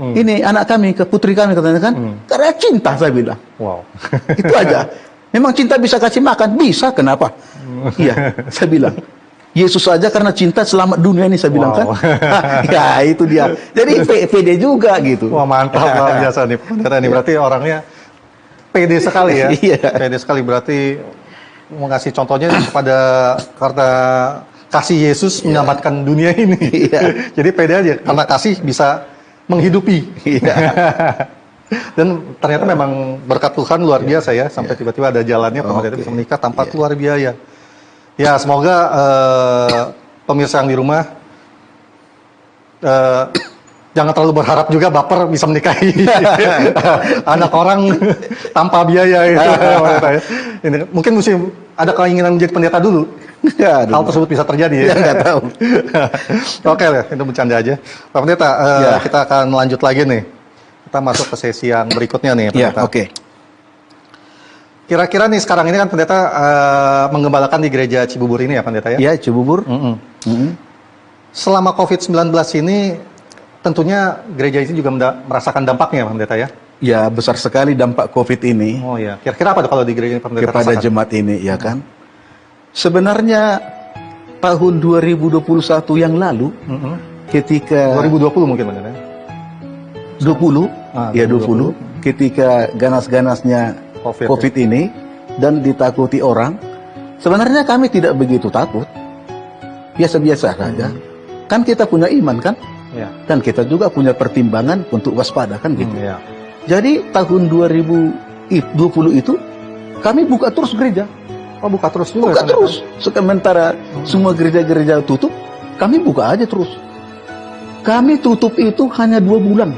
ini anak kami, ke putri kami katanya kan? Karena cinta, saya bilang. Wow. Itu aja. Memang cinta bisa kasih makan? Bisa, kenapa? Iya, saya bilang. Yesus saja karena cinta selamat dunia ini, saya bilang Wow. kan. Ya, itu dia. Jadi pede juga gitu. Wah mantap, luar biasa nih pendeta nih. Berarti orangnya pede sekali ya. Iya. Pede sekali, berarti mau ngasih contohnya kepada karena kasih Yesus menyelamatkan dunia ini. Iya. Jadi pede aja, karena kasih bisa menghidupi. Iya. Dan ternyata memang berkat Tuhan luar biasa ya, sampai tiba-tiba ada jalannya pendeta bisa menikah tanpa keluar biaya. Ya semoga pemirsa yang di rumah jangan terlalu berharap juga baper bisa menikahi anak orang tanpa biaya itu. Ini, mungkin mesti ada keinginan menjadi pendeta dulu. Ya, Hal tersebut bisa terjadi ya. Ya, nggak tahu. Oke lah, itu bercanda aja. Pak Pendeta, kita akan lanjut lagi nih. Kita masuk ke sesi yang berikutnya nih, Ya, Pendeta. oke. Kira-kira nih sekarang ini kan Pendeta menggembalakan di gereja Cibubur ini ya Pendeta ya? Ya, Cibubur. Selama COVID-19 ini tentunya gereja itu juga merasakan dampaknya Pak Pendeta ya? Ya, besar sekali dampak COVID ini Oh ya, kira-kira apa tuh kalau di gereja Pak Pendeta kepada rasakan? jemaat ini, ya kan? Sebenarnya tahun 2021 yang lalu, ketika 2020 mungkin Pendeta? 20, Ah, ya 20, ketika ganas-ganasnya COVID, COVID ini dan ditakuti orang, sebenarnya kami tidak begitu takut, biasa-biasa saja. Kan kita punya iman kan, Ya. dan kita juga punya pertimbangan untuk waspada kan gitu. Ya. Jadi tahun 2020 itu kami buka terus gereja, Oh buka terus juga buka ya, Pendeta? terus. Sementara semua gereja-gereja tutup, kami buka aja terus. Kami tutup itu hanya 2 bulan.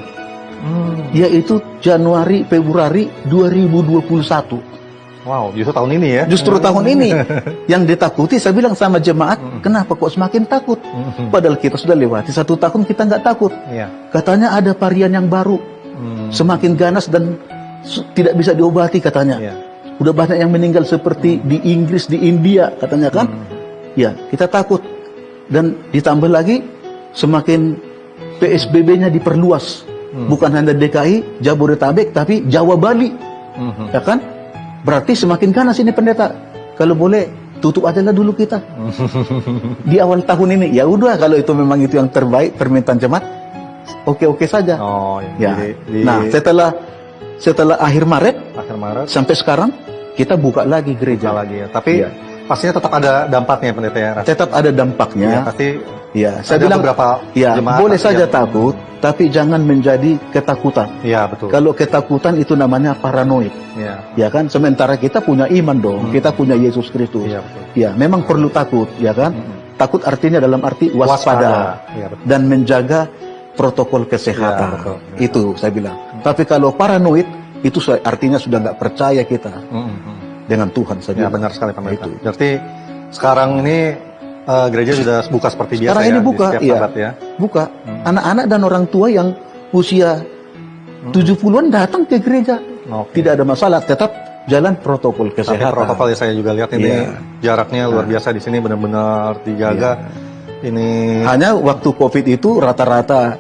Yaitu Januari, Februari 2021. Wow, justru tahun ini ya? Justru tahun ini yang ditakuti, saya bilang sama jemaat, kenapa kok semakin takut? Padahal kita sudah lewati 1 tahun kita nggak takut. Iya. Katanya ada varian yang baru, semakin ganas dan tidak bisa diobati katanya. Iya. Udah banyak yang meninggal seperti di Inggris, di India katanya kan. Ya, kita takut. Dan ditambah lagi semakin PSBB-nya diperluas. Bukan hanya DKI, Jabodetabek, tapi Jawa Bali. Ya kan? Berarti semakin ganas ini pendeta. Kalau boleh tutup aja lah dulu kita. Di awal tahun ini. Ya udah, kalau itu memang itu yang terbaik permintaan jemaat, oke-oke saja. Oh, Ya. jadi Nah, setelah akhir Maret akhir Maret sampai sekarang kita buka lagi gereja. lagi ya. Tapi Iya. pastinya tetap ada dampaknya Pendeta ya. Tetap ada Ya, dampaknya. pasti Ya, saya ada bilang beberapa ya, jemaat boleh yang- saja takut, tapi jangan menjadi ketakutan. Iya, betul. Kalau ketakutan itu namanya paranoid. Iya. Ya kan? Sementara kita punya iman dong, kita punya Yesus Kristus. Iya, betul. Ya, memang perlu takut, ya kan? Takut artinya dalam arti waspada, Ya, betul. dan menjaga protokol kesehatan. Ya, betul. Itu saya bilang. Tapi kalau paranoid, itu artinya sudah nggak percaya kita dengan Tuhan. Saya Ya, bilang. benar sekali Pak Pendeta. Itu. Berarti sekarang ini gereja sudah buka seperti biasa Sekarang ya, ini di buka, setiap iya. Sabat ya. Buka. Anak-anak dan orang tua yang usia 70-an datang ke gereja. Oke. Tidak ada masalah, tetap jalan protokol Tapi kesehatan. protokol ya saya juga lihat ini Iya. jaraknya luar biasa di sini benar-benar dijaga. Ini Hanya waktu COVID itu rata-rata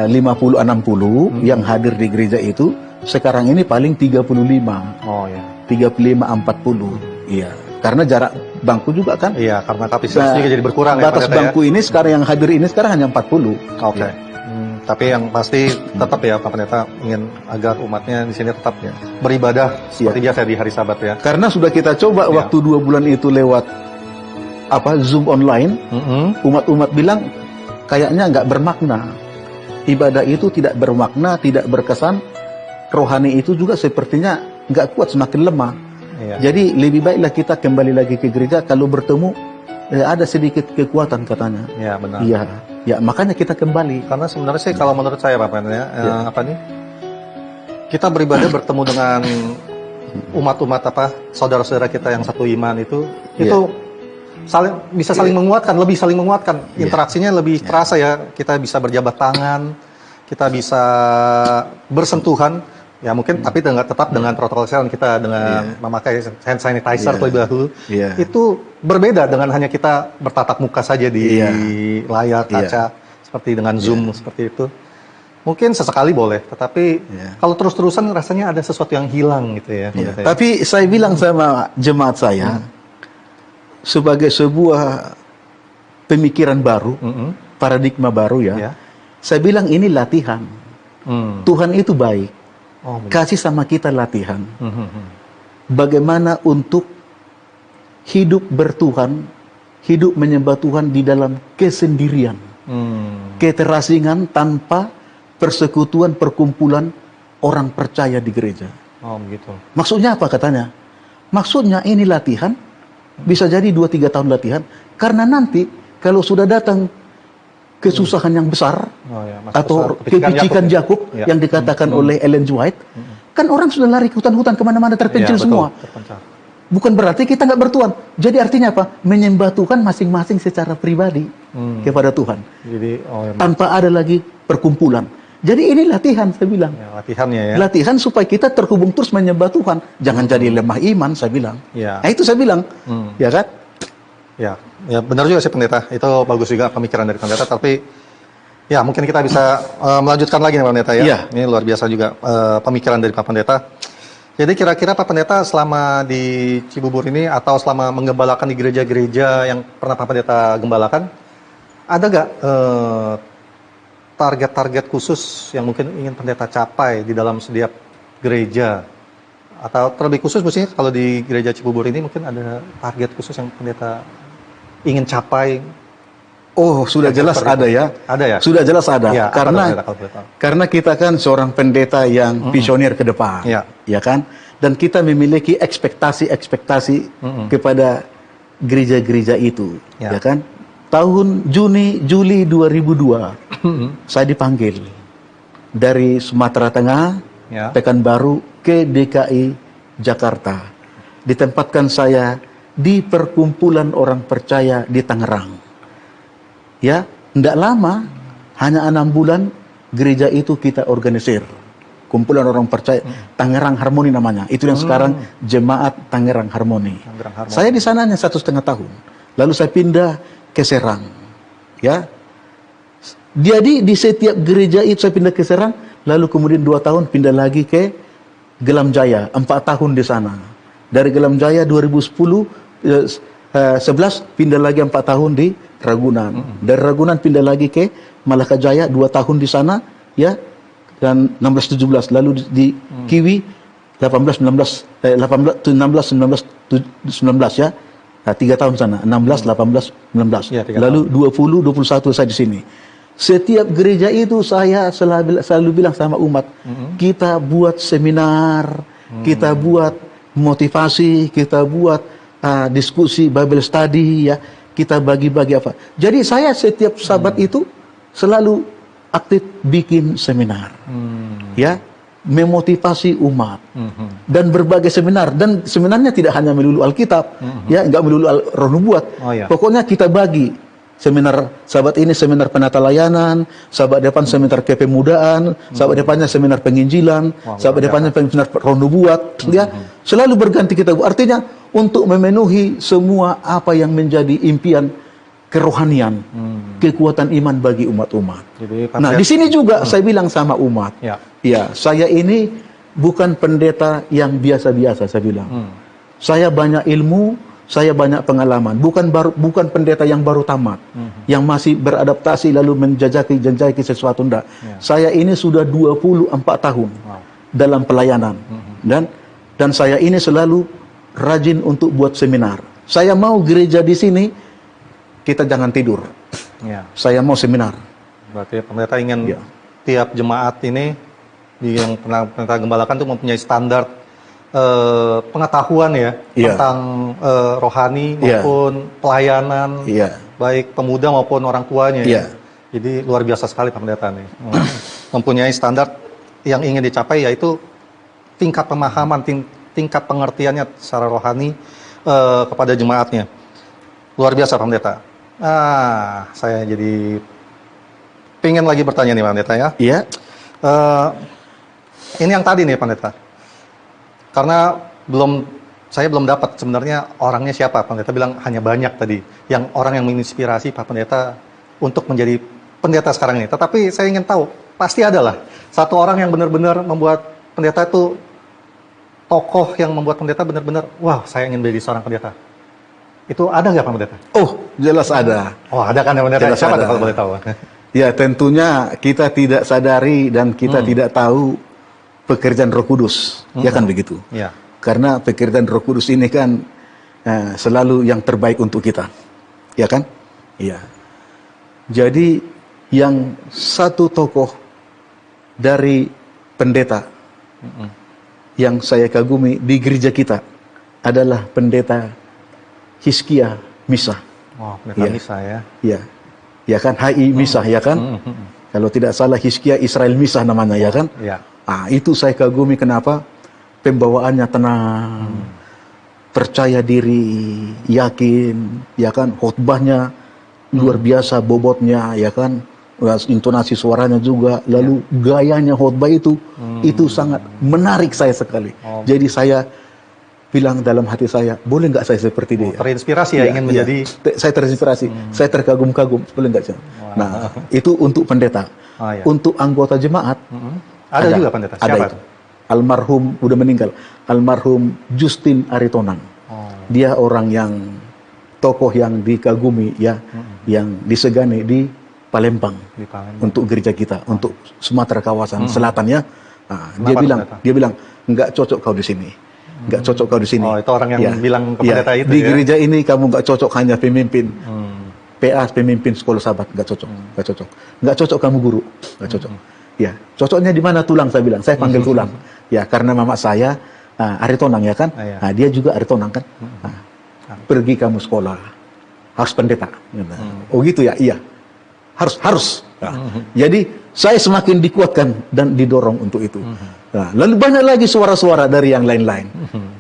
50-60 yang hadir di gereja itu, sekarang ini paling 35, oh ya. 35-40. Iya. Karena jarak bangku juga kan. Iya, karena kapasitas juga jadi berkurang ya Batas Pendeta, ya. bangku ini sekarang yang hadir ini sekarang hanya 40. Oke. Ya. Tapi yang pasti tetap ya Pak Pendeta ingin agar umatnya di sini tetap beribadah seperti biasa di hari Sabat ya. Karena sudah kita coba Ya. waktu 2 bulan itu lewat Zoom online, umat-umat bilang kayaknya nggak bermakna. Ibadah itu tidak bermakna, tidak berkesan. Rohani itu juga sepertinya nggak kuat, semakin lemah. Iya. Jadi lebih baiklah kita kembali lagi ke gereja, kalau bertemu ada sedikit kekuatan katanya. Ya, benar. Iya, ya makanya kita kembali. Karena sebenarnya sih kalau menurut saya Pak Pendeta apa nih? Kita beribadah bertemu dengan umat-umat saudara-saudara kita yang satu iman itu bisa saling menguatkan, lebih saling menguatkan. Interaksinya lebih terasa ya. Kita bisa berjabat tangan, kita bisa bersentuhan. Ya mungkin tapi tetap dengan protokol kesehatan kita dengan memakai hand sanitizer terlebih dahulu. Itu berbeda dengan hanya kita bertatap muka saja di layar kaca seperti dengan Zoom seperti itu. Mungkin sesekali boleh, tetapi kalau terus-terusan rasanya ada sesuatu yang hilang gitu ya. Tapi saya bilang sama jemaat saya, sebagai sebuah pemikiran baru, paradigma baru ya, saya bilang ini latihan. Tuhan itu baik. Kasih sama kita latihan. Bagaimana untuk hidup bertuhan, hidup menyembah Tuhan di dalam kesendirian, keterasingan tanpa persekutuan perkumpulan orang percaya di gereja. Oh begitu. Maksudnya apa katanya? Maksudnya ini latihan, bisa jadi 2-3 tahun latihan, karena nanti kalau sudah datang kesusahan yang besar atau kepicikan Yakub yang dikatakan oleh Ellen G. White, kan orang sudah lari ke hutan-hutan kemana-mana terpencil semua. Bukan berarti kita nggak bertuhan. Jadi artinya apa? Menyembah Tuhan masing-masing secara pribadi kepada Tuhan. Jadi tanpa ada lagi perkumpulan. Jadi ini latihan saya bilang. Latihannya ya. Latihan supaya kita terhubung terus menyembah Tuhan. Jangan jadi lemah iman saya bilang. Nah itu saya bilang. Ya kan? Ya benar juga sih Pendeta. Itu bagus juga pemikiran dari Pendeta. Tapi ya mungkin kita bisa melanjutkan lagi nih Pak Pendeta ya. Ini luar biasa juga pemikiran dari Pak Pendeta. Jadi kira-kira Pak Pendeta selama di Cibubur ini atau selama menggembalakan di gereja-gereja yang pernah Pak Pendeta gembalakan, ada nggak target-target khusus yang mungkin ingin Pendeta capai di dalam setiap gereja? Atau terlebih khusus mestinya kalau di gereja Cibubur ini mungkin ada target khusus yang Pendeta ingin capai? Oh, sudah jelas ada ya. Ada ya? Sudah jelas ada. Ya, karena kita kan seorang pendeta yang visioner ke depan. Ya kan? Dan kita memiliki ekspektasi kepada gereja-gereja itu. Ya kan? Tahun Juli 2002 saya dipanggil dari Sumatera Tengah, Pekanbaru ke DKI Jakarta. Ditempatkan saya di perkumpulan orang percaya di Tangerang. Ya, tidak lama, hanya 6 bulan gereja itu kita organisir. Kumpulan orang percaya, Tangerang Harmoni namanya. Itu yang sekarang Jemaat Tangerang Harmoni. Saya di sana hanya 1,5 tahun. Lalu saya pindah ke Serang. Ya. Jadi di setiap gereja itu saya pindah ke Serang, lalu kemudian 2 tahun pindah lagi ke Gelam Jaya, 4 tahun di sana. Dari Gelam Jaya 2011 pindah lagi 4 tahun di Ragunan. Dari Ragunan pindah lagi ke Malaka Jaya 2 tahun di sana ya, dan 16-17 lalu di Kiwi 18-19 ya. Nah, 3 tahun sana, 16, 18, 19. Lalu 20, 21 saya di sini. Setiap gereja itu saya selalu bilang sama umat, kita buat seminar, kita buat motivasi, kita buat diskusi Bible study ya. kita bagi-bagi apa. Jadi saya setiap sabat itu selalu aktif bikin seminar. Ya, memotivasi umat. Dan berbagai seminar. Dan seminarnya tidak hanya melulu Alkitab, ya, enggak melulu Roh Nubuat. Oh, ya. Pokoknya kita bagi. Seminar sahabat ini seminar penata layanan, sahabat depan seminar kepemudaan, sahabat depannya seminar penginjilan, sahabat depannya seminar roh nubuat, ya. Selalu berganti kita. Artinya untuk memenuhi semua apa yang menjadi impian kerohanian, kekuatan iman bagi umat-umat. Nah, di sini juga saya bilang sama umat, ya, saya ini bukan pendeta yang biasa-biasa, saya bilang. Saya banyak ilmu, saya banyak pengalaman, bukan pendeta yang baru tamat, yang masih beradaptasi lalu menjajaki sesuatu, enggak. Saya ini sudah 24 tahun dalam pelayanan, dan saya ini selalu rajin untuk buat seminar. Saya mau gereja di sini kita jangan tidur. Saya mau seminar. Berarti pendeta ingin tiap jemaat ini yang pendeta gembalakan itu mempunyai standar pengetahuan ya tentang rohani maupun pelayanan, baik pemuda maupun orang tuanya. Jadi luar biasa sekali Pak Pendeta nih. Mempunyai standar yang ingin dicapai, yaitu tingkat pemahaman, tingkat pengertiannya secara rohani kepada jemaatnya. Luar biasa Pak Pendeta. Saya jadi pengen lagi bertanya nih Pak Pendeta ya. Ini yang tadi nih Pak Pendeta. Karena saya belum dapat sebenarnya orangnya siapa. Pak Pendeta bilang hanya banyak tadi yang orang yang menginspirasi Pak Pendeta untuk menjadi pendeta sekarang ini. Tetapi saya ingin tahu, pasti adalah satu orang yang benar-benar membuat pendeta itu, tokoh yang membuat pendeta benar-benar, wah saya ingin menjadi seorang pendeta. Itu ada nggak Pak Pendeta? Oh, jelas ada. Oh, ada kan ya Pendeta? Jelas Siapa ada. kalau boleh tahu? Ya, tentunya kita tidak sadari dan kita tidak tahu pekerjaan Roh Kudus, ya kan begitu. Karena pekerjaan Roh Kudus ini kan selalu yang terbaik untuk kita, ya kan? Iya. Jadi yang satu tokoh dari pendeta yang saya kagumi di gereja kita adalah pendeta Hizkia Misah. Oh, pendeta Misah ya? Iya. Ya kan, HI Misah, ya kan? Kalau tidak salah Hizkia Israel Misah namanya, ya kan? Itu saya kagumi. Kenapa? Pembawaannya tenang, percaya diri, yakin, ya kan? Khotbahnya luar biasa, bobotnya, ya kan? Intonasi suaranya juga, lalu gayanya khotbah itu sangat menarik saya sekali. Jadi saya bilang dalam hati saya, boleh nggak saya seperti dia? Terinspirasi ya, ingin menjadi. Saya terinspirasi, saya terkagum-kagum, boleh nggak sih? Nah, itu untuk pendeta. Untuk anggota jemaat. Ada juga pendeta. Siapa itu? Almarhum, udah meninggal. Almarhum Justin Aritonang. Dia orang yang tokoh yang dikagumi, ya, yang disegani di Palembang. Untuk gereja kita, untuk Sumatera kawasan selatan, ya. Dia bilang nggak cocok kau di sini. Nggak cocok kau di sini. Oh, itu orang yang bilang ke pendeta itu. Di gereja ini kamu nggak cocok, hanya pemimpin. PA, pemimpin sekolah sahabat, nggak cocok, nggak cocok. Nggak cocok kamu guru, nggak cocok. Ya, cocoknya di mana? Tulang, saya bilang. Saya panggil tulang. Ya, karena mama saya Aritonang, ya kan? Nah, dia juga Aritonang kan? Pergi kamu sekolah, harus pendeta. Oh gitu ya? Iya. Harus. Jadi saya semakin dikuatkan dan didorong untuk itu. Nah, lalu banyak lagi suara-suara dari yang lain-lain.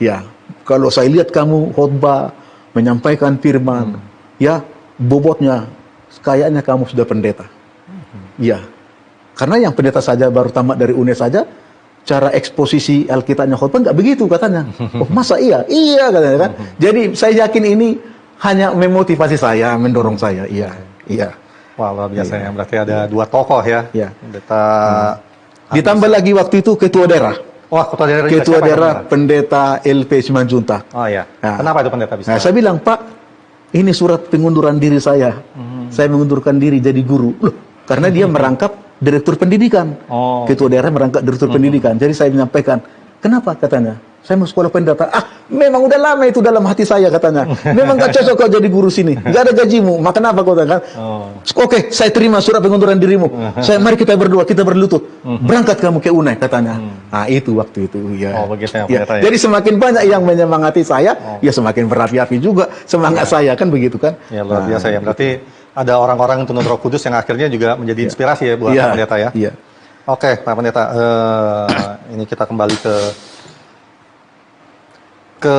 Ya, kalau saya lihat kamu khotbah, menyampaikan firman, ya, bobotnya kayaknya kamu sudah pendeta. Ya. Karena yang pendeta saja baru tamat dari UNES saja, cara eksposisi Alkitabnya khotbah nggak begitu katanya. Oh, masa iya? Iya katanya kan. Jadi saya yakin ini hanya memotivasi saya, mendorong saya. Iya. Wah, luar biasa ya. Berarti ada dua tokoh ya. Pendeta. Ditambah lagi waktu itu ketua daerah. Wah, ketua daerah pendeta LP Simanjuntak. Oh iya. Kenapa itu pendeta bisa? Nah, saya bilang, Pak, ini surat pengunduran diri saya. Saya mengundurkan diri jadi guru. Loh, karena dia merangkap direktur pendidikan. Ketua daerah merangkap direktur pendidikan. Jadi saya menyampaikan, kenapa katanya? Saya mau sekolah pendeta. Memang udah lama itu dalam hati saya katanya. Memang gak cocok kau jadi guru sini. Gak ada gajimu. Makan apa kau kan? Oke, saya terima surat pengunduran dirimu. Mari kita berdoa, kita berlutut. Berangkat kamu ke UNAI katanya. Itu waktu itu ya. Begitu ya, Ya. pendeta ya. Jadi semakin banyak yang menyemangati saya, ya semakin berapi-api juga semangat saya kan begitu kan? Ya luar biasa ya. Berarti ada orang-orang yang tunut Roh Kudus yang akhirnya juga menjadi inspirasi ya buat Pak Pendeta ya. Iya. Oke, Pak Pendeta, ini kita kembali ke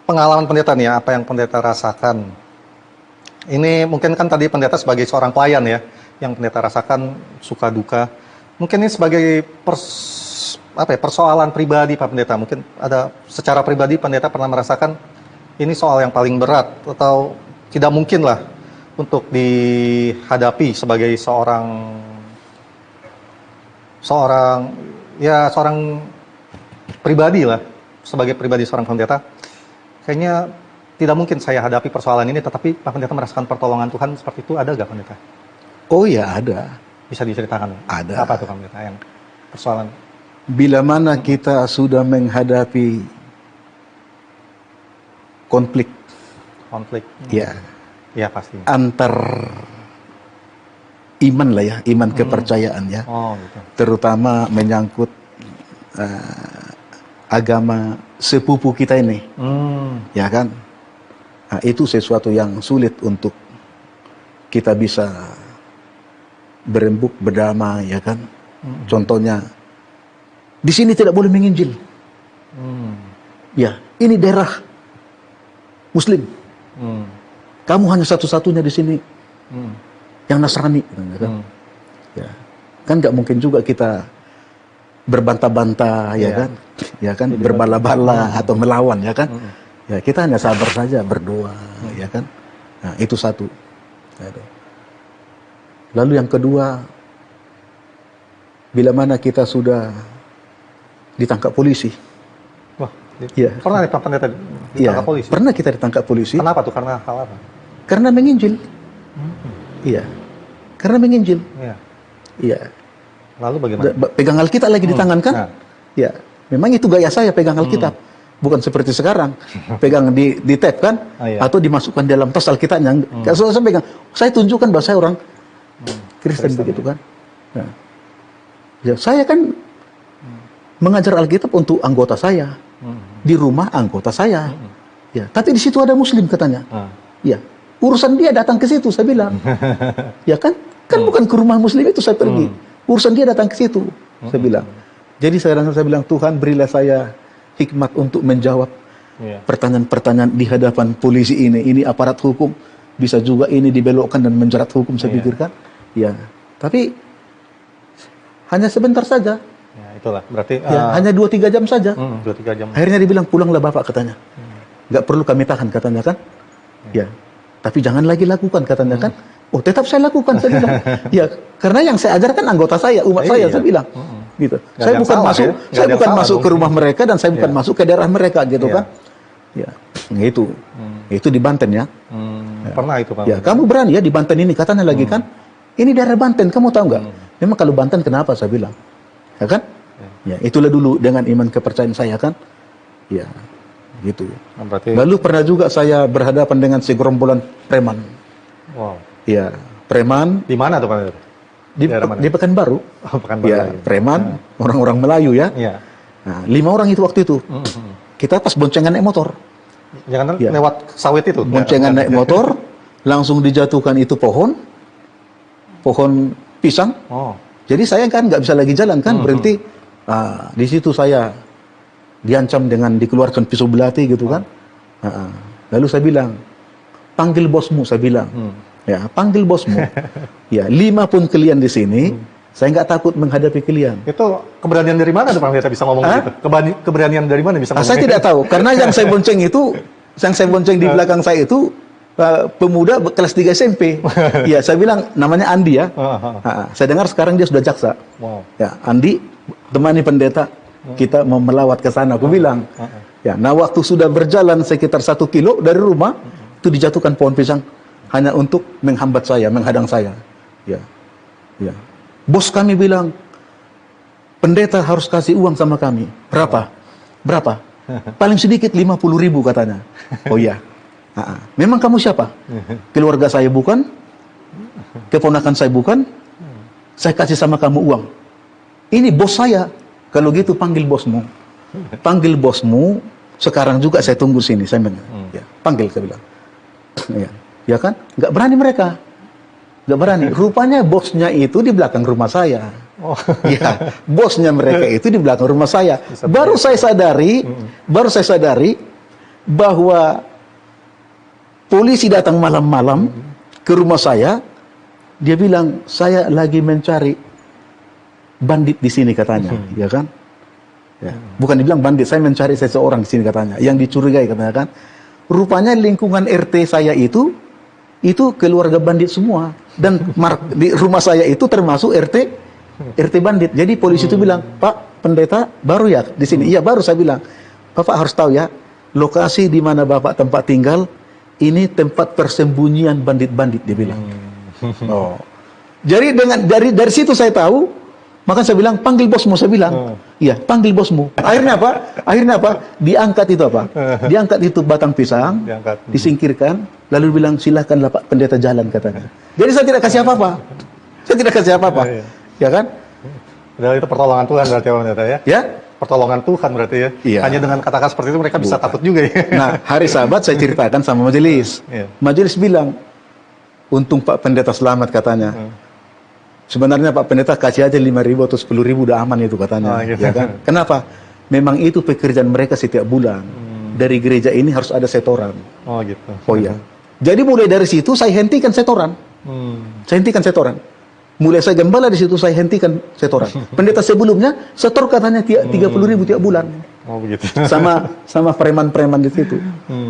pengalaman pendeta nih ya, apa yang pendeta rasakan. Ini mungkin kan tadi pendeta sebagai seorang pelayan ya, yang pendeta rasakan suka duka. Mungkin ini sebagai persoalan pribadi Pak Pendeta. Mungkin ada secara pribadi pendeta pernah merasakan ini soal yang paling berat atau tidak mungkin lah untuk dihadapi sebagai seorang pribadi lah, sebagai pribadi seorang pendeta, kayaknya tidak mungkin saya hadapi persoalan ini, tetapi Pak Pendeta merasakan pertolongan Tuhan seperti itu, ada nggak Pendeta? Oh ya ada. Bisa diceritakan? Ada. Apa tuh Pak Pendeta yang persoalan? Bila mana kita sudah menghadapi konflik, ya, pasti. antar iman lah ya, iman kepercayaan ya, Gitu. terutama menyangkut agama sepupu kita ini, ya kan? Nah, itu sesuatu yang sulit untuk kita bisa berembuk berdamai, ya kan? Contohnya, di sini tidak boleh menginjil. Ya, ini daerah Muslim. Kamu hanya satu-satunya di sini yang Nasrani, kan? Ya, kan nggak mungkin juga kita berbantah-bantah, ya kan? Ya kan, berbala-bala atau melawan, ya kan? Ya kita hanya sabar saja, berdoa, ya kan? Nah, itu satu. Lalu yang kedua, bila mana kita sudah ditangkap polisi. Wah, ya. Pernah nih Pak Pendeta ditangkap polisi? Pernah kita ditangkap polisi. Kenapa tuh? Karena hal apa? Karena menginjil. Iya. Karena menginjil. Iya. Lalu bagaimana? Pegang Alkitab lagi di tangan kan? Ya. Memang itu gaya saya pegang Alkitab. Bukan seperti sekarang. Pegang di tab kan? Atau dimasukkan dalam tas Alkitabnya. Kalau saya pegang, saya tunjukkan bahwa saya orang Kristen begitu kan? Nah. Ya, saya kan mengajar Alkitab untuk anggota saya. Di rumah anggota saya. Ya, tapi di situ ada Muslim katanya. Ya. Urusan dia datang ke situ, saya bilang. Ya kan? Kan bukan ke rumah Muslim itu saya pergi. Urusan dia datang ke situ, saya bilang. Jadi saya bilang, Tuhan berilah saya hikmat untuk menjawab pertanyaan-pertanyaan di hadapan polisi ini. Ini aparat hukum. Bisa juga ini dibelokkan dan menjerat hukum, saya pikirkan. Ya. Tapi hanya sebentar saja. Ya, itulah. Berarti hanya 2-3 jam saja. 2-3 jam. Akhirnya dibilang, pulanglah Bapak katanya. Nggak perlu kami tahan katanya kan. Ya. Tapi jangan lagi lakukan katanya kan. Oh, tetap saya lakukan, saya bilang. Ya, karena yang saya ajarkan anggota saya, umat saya bilang. Gitu. Saya bukan masuk, saya bukan masuk ke rumah mereka dan saya bukan masuk ke daerah mereka gitu kan. Ya. Itu. Itu di Banten ya. Pernah itu Pak. Ya, kamu berani ya di Banten ini katanya lagi kan. Ini daerah Banten, kamu tahu nggak? Memang kalau Banten kenapa saya bilang. Ya kan? Ya, itulah dulu dengan iman kepercayaan saya kan. Ya. Gitu. Berarti... Lalu pernah juga saya berhadapan dengan segerombolan preman. Wow. Ya, preman. Di mana tuh Pak? Di Pekanbaru. Oh, Pekanbaru. Ya, preman, orang-orang Melayu ya. Nah, 5 orang itu waktu itu. Kita pas boncengan naik motor. Jangan lewat sawit itu. Boncengan naik motor, langsung dijatuhkan itu pohon pisang. Jadi saya kan nggak bisa lagi jalan kan, berhenti. Di situ saya diancam dengan dikeluarkan pisau belati gitu kan. Lalu saya bilang, panggil bosmu, saya bilang. Ya, panggil bosmu. Ya, 5 pun kalian di sini, saya nggak takut menghadapi kalian. Itu keberanian dari mana tuh Pak Pendeta bisa ngomong gitu? Keberanian dari mana bisa ngomong? Saya tidak tahu, karena yang saya bonceng itu, di belakang saya itu pemuda kelas 3 SMP. Ya, saya bilang namanya Andi ya. Saya dengar sekarang dia sudah jaksa. Ya, Andi, temani pendeta, kita mau melawat ke sana. Aku bilang. Ya, nah waktu sudah berjalan sekitar 1 kilo dari rumah, itu dijatuhkan pohon pisang hanya untuk menghambat saya, menghadang saya. Ya, ya. Bos kami bilang, pendeta harus kasih uang sama kami. Berapa? Berapa? Paling sedikit 50.000 katanya. Oh iya. Memang kamu siapa? Keluarga saya bukan? Keponakan saya bukan? Saya kasih sama kamu uang. Ini bos saya. Kalau gitu panggil bosmu. Panggil bosmu. Sekarang juga saya tunggu sini. Saya bilang, ya, panggil, saya bilang. Ya kan? Nggak berani mereka. Nggak berani. Rupanya bosnya itu di belakang rumah saya. Ya, bosnya mereka itu di belakang rumah saya. Baru saya sadari bahwa polisi datang malam-malam ke rumah saya. Dia bilang, saya lagi mencari bandit di sini katanya, ya kan? Ya. Bukan dibilang bandit, saya mencari seseorang di sini katanya, yang dicurigai katanya kan. Rupanya lingkungan RT saya itu keluarga bandit semua, dan di rumah saya itu termasuk RT bandit. Jadi polisi itu bilang, Pak pendeta baru ya di sini? Iya baru. Saya bilang, Bapak harus tahu ya, lokasi di mana Bapak tempat tinggal ini tempat persembunyian bandit-bandit, dia bilang. Oh. Jadi dari situ saya tahu, maka saya bilang panggil bosmu, saya bilang. Iya, panggil bosmu. Akhirnya apa? Diangkat itu apa? Diangkat itu batang pisang, disingkirkan, lalu bilang silakanlah Pak pendeta jalan katanya. Jadi saya tidak kasih apa-apa. Saya tidak kasih apa-apa. Ya kan? Padahal itu pertolongan Tuhan berarti ya, pendeta ya? Ya? Pertolongan Tuhan berarti ya? Iya. Hanya dengan kata-kata seperti itu mereka bisa takut juga ya? Nah, hari Sabat saya ceritakan sama majelis. Majelis bilang, untung Pak pendeta selamat katanya. Sebenarnya Pak pendeta kasih aja 5.000 atau 10.000 udah aman itu katanya. Gitu. Ya kan? Kenapa? Memang itu pekerjaan mereka setiap bulan. Dari gereja ini harus ada setoran. Oh gitu. Oh iya. Jadi mulai dari situ saya hentikan setoran. Saya hentikan setoran. Mulai saya gembala di situ saya hentikan setoran. Pendeta sebelumnya setor katanya 30.000 tiap bulan. Oh begitu. Sama preman-preman di situ.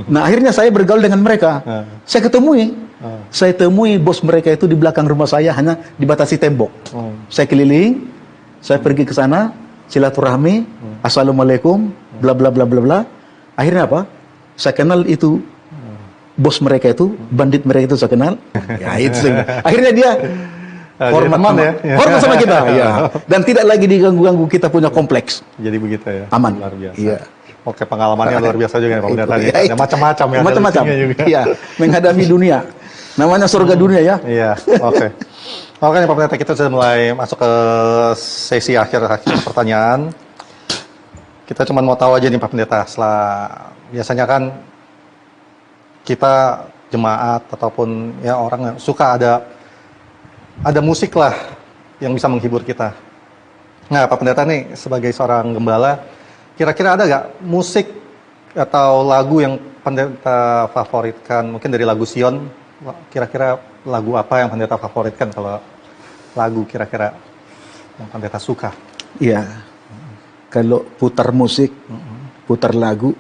Nah akhirnya saya bergaul dengan mereka. Saya temui bos mereka itu di belakang rumah saya, hanya dibatasi tembok. Saya keliling, saya pergi ke sana, silaturahmi, assalamualaikum, bla bla bla bla bla. Akhirnya apa? Saya kenal itu bos mereka itu, bandit mereka itu saya kenal. Ya itu. Akhirnya dia hormat sama kita, ya. Dan tidak lagi diganggu-ganggu kita punya kompleks. Jadi begitu ya. Aman. Luar biasa. Iya. Oke, pengalamannya luar biasa juga ya Pak Pendeta. Ada macam-macam ya. Macam-macam. Iya, menghadapi dunia. Namanya surga dunia ya. Iya, oke. Oke nih Pak Pendeta, kita sudah mulai masuk ke sesi akhir pertanyaan. Kita cuma mau tahu aja nih Pak Pendeta, setelah biasanya kan kita jemaat ataupun ya orang yang suka ada musik lah yang bisa menghibur kita. Nah Pak Pendeta nih sebagai seorang gembala, kira-kira ada nggak musik atau lagu yang pendeta favoritkan? Mungkin dari lagu Sion, kira-kira lagu apa yang pendeta favoritkan kalau lagu kira-kira yang pendeta suka? Iya, kalau putar musik, putar lagu,